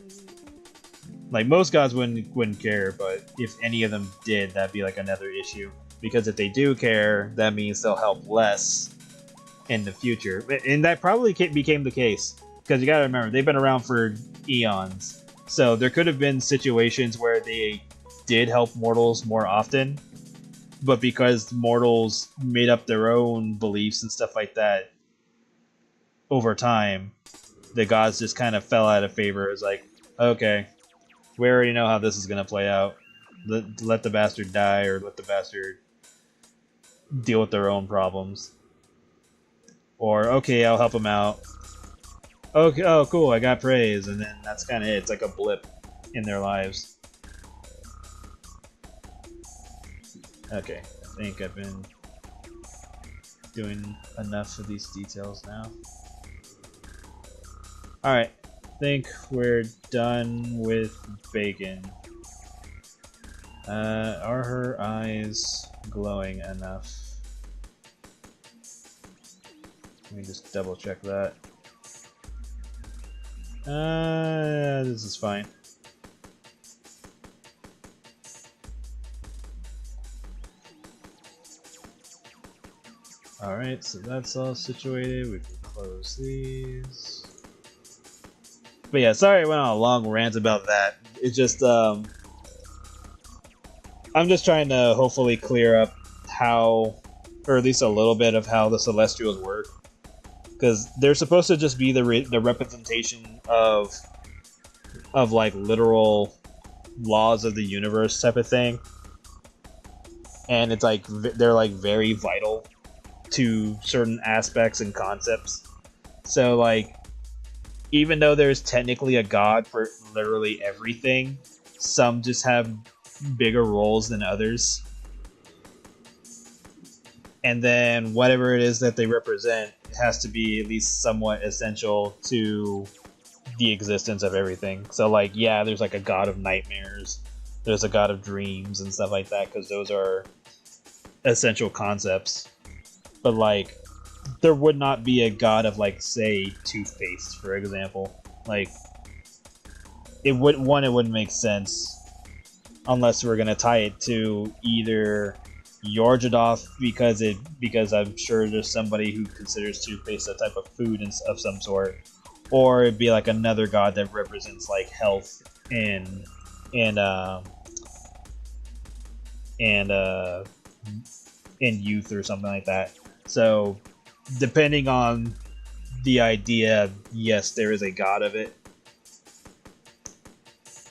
Like most gods wouldn't care, but if any of them did, that'd be like another issue. Because if they do care, that means they'll help less in the future. And that probably became the case. Because you gotta remember, they've been around for eons. So there could have been situations where they did help mortals more often. But because mortals made up their own beliefs and stuff like that over time, the gods just kind of fell out of favor. It's like, okay, we already know how this is going to play out. Let the bastard die, or let the bastard deal with their own problems. Or, okay, I'll help him out. Okay, oh, cool, I got praise, and then that's kind of it. It's like a blip in their lives. Okay, I think I've been doing enough of these details now. Alright, I think we're done with Bacon. Are her eyes glowing enough? Let me just double check that. This is fine. Alright, so that's all situated. We can close these. But yeah, sorry I went on a long rant about that. It's just, I'm just trying to hopefully clear up how, or at least a little bit of how the Celestials work. Because they're supposed to just be the representation of like literal laws of the universe type of thing. And it's like, they're like very vital to certain aspects and concepts. So like, even though there's technically a god for literally everything, some just have bigger roles than others. And then whatever it is that they represent has to be at least somewhat essential to the existence of everything. So like, yeah, there's like a god of nightmares, there's a god of dreams and stuff like that, because those are essential concepts. But like, there would not be a god of like, say, Two-Faced, for example. Like, it wouldn't make sense unless we're gonna tie it to either Yorjadov because I'm sure there's somebody who considers Two-Faced a type of food of some sort, or it'd be like another god that represents like health and youth or something like that. So depending on the idea, yes, there is a god of it,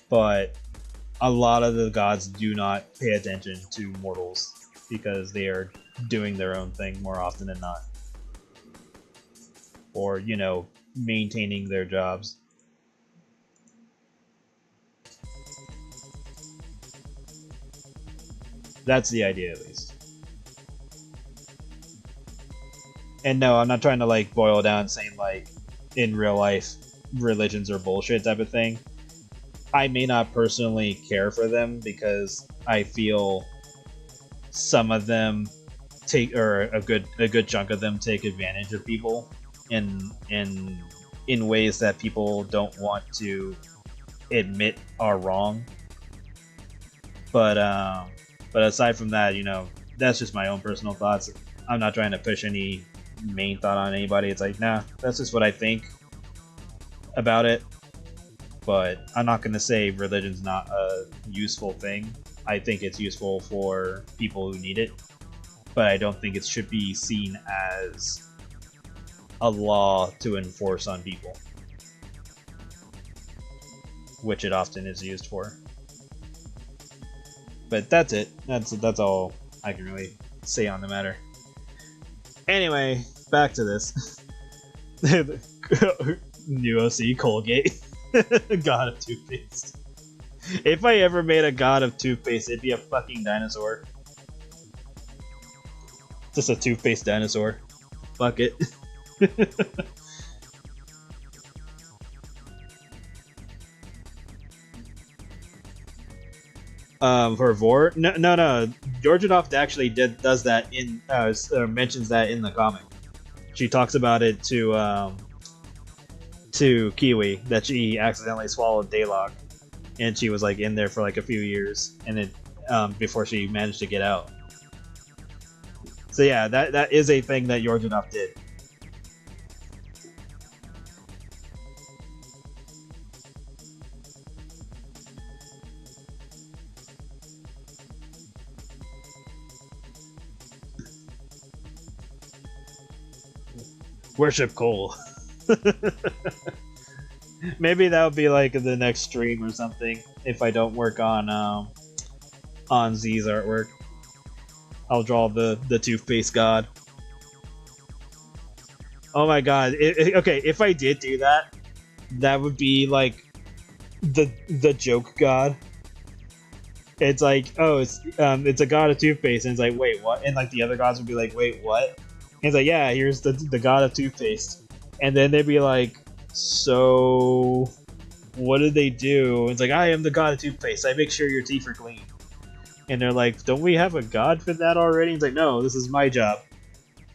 but a lot of the gods do not pay attention to mortals because they are doing their own thing more often than not, or, you know, maintaining their jobs. That's the idea, at least. And no, I'm not trying to like boil down saying like in real life religions are bullshit type of thing. I may not personally care for them because I feel some of them or a good chunk of them take advantage of people in ways that people don't want to admit are wrong. But aside from that, you know, that's just my own personal thoughts. I'm not trying to push any main thought on anybody. It's like, nah, that's just what I think about it. But I'm not going to say religion's not a useful thing. I think it's useful for people who need it, but I don't think it should be seen as a law to enforce on people, which it often is used for. But that's it. That's all I can really say on the matter. Anyway, back to this. New OC Colgate. God of toothpaste. If I ever made a god of toothpaste, it'd be a fucking dinosaur. Just a toothpaste dinosaur. Fuck it. For Vor? No. Georginoff actually does that in mentions that in the comic. She talks about it to Kiwi that she accidentally swallowed Daylok, and she was like in there for like a few years, and it before she managed to get out. So yeah, that is a thing that Georginoff did. Worship Cole. Maybe that would be like the next stream or something if I don't work on Z's artwork. I'll draw the toothpaste god. Oh my god. Okay, if I did do that, that would be like the joke god. It's like, oh, it's a god of toothpaste, and it's like, wait, what? And like the other gods would be like, wait, what? And it's like, yeah, here's the god of toothpaste. And then they'd be like, so what did they do? It's like, I am the god of toothpaste. I make sure your teeth are clean. And they're like, don't we have a god for that already? It's like, no, this is my job.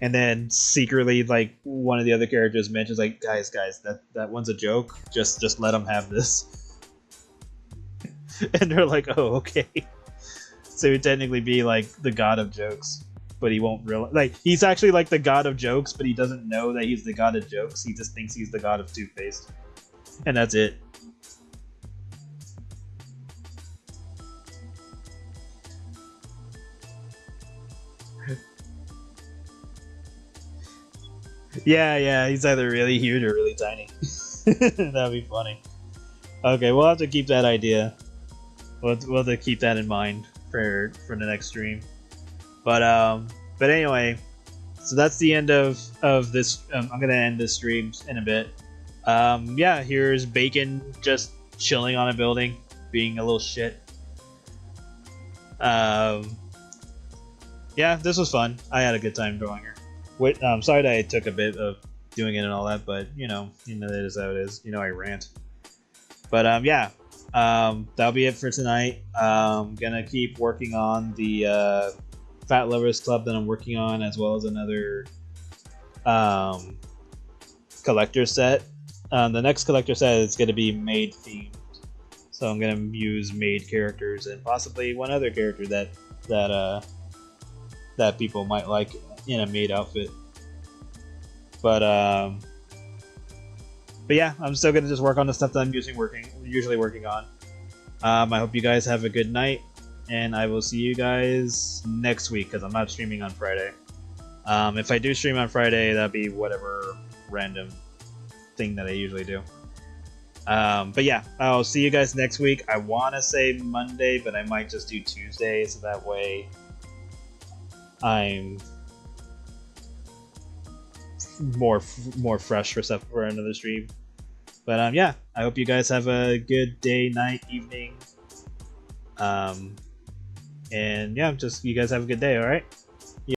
And then secretly, like, one of the other characters mentions, like, guys, that one's a joke. Just let them have this. And they're like, oh, okay. So he'd technically be like the god of jokes, but he won't realize. Like, he's actually like the god of jokes, but he doesn't know that he's the god of jokes. He just thinks he's the god of toothpaste, and that's it. Yeah, he's either really huge or really tiny. That'd be funny. Okay, we'll have to keep that idea. We'll have to keep that in mind for the next stream. But anyway, so that's the end of this. I'm gonna end this stream in a bit. Yeah, here's Bacon just chilling on a building, being a little shit. Yeah, this was fun. I had a good time drawing her. Sorry that I took a bit of doing it and all that, but you know it is how it is. I rant. But yeah, that'll be it for tonight. Gonna keep working on the Fat Lovers Club that I'm working on, as well as another collector set. The next collector set is gonna be maid themed, so I'm gonna use maid characters and possibly one other character that people might like in a maid outfit. But yeah, I'm still gonna just work on the stuff that I'm usually working on. I hope you guys have a good night, and I will see you guys next week because I'm not streaming on Friday. If I do stream on Friday, that'll be whatever random thing that I usually do. But yeah, I'll see you guys next week. I want to say Monday, but I might just do Tuesday, so that way I'm more fresh for another stream. But yeah, I hope you guys have a good day, night, evening. And yeah, just you guys have a good day, alright?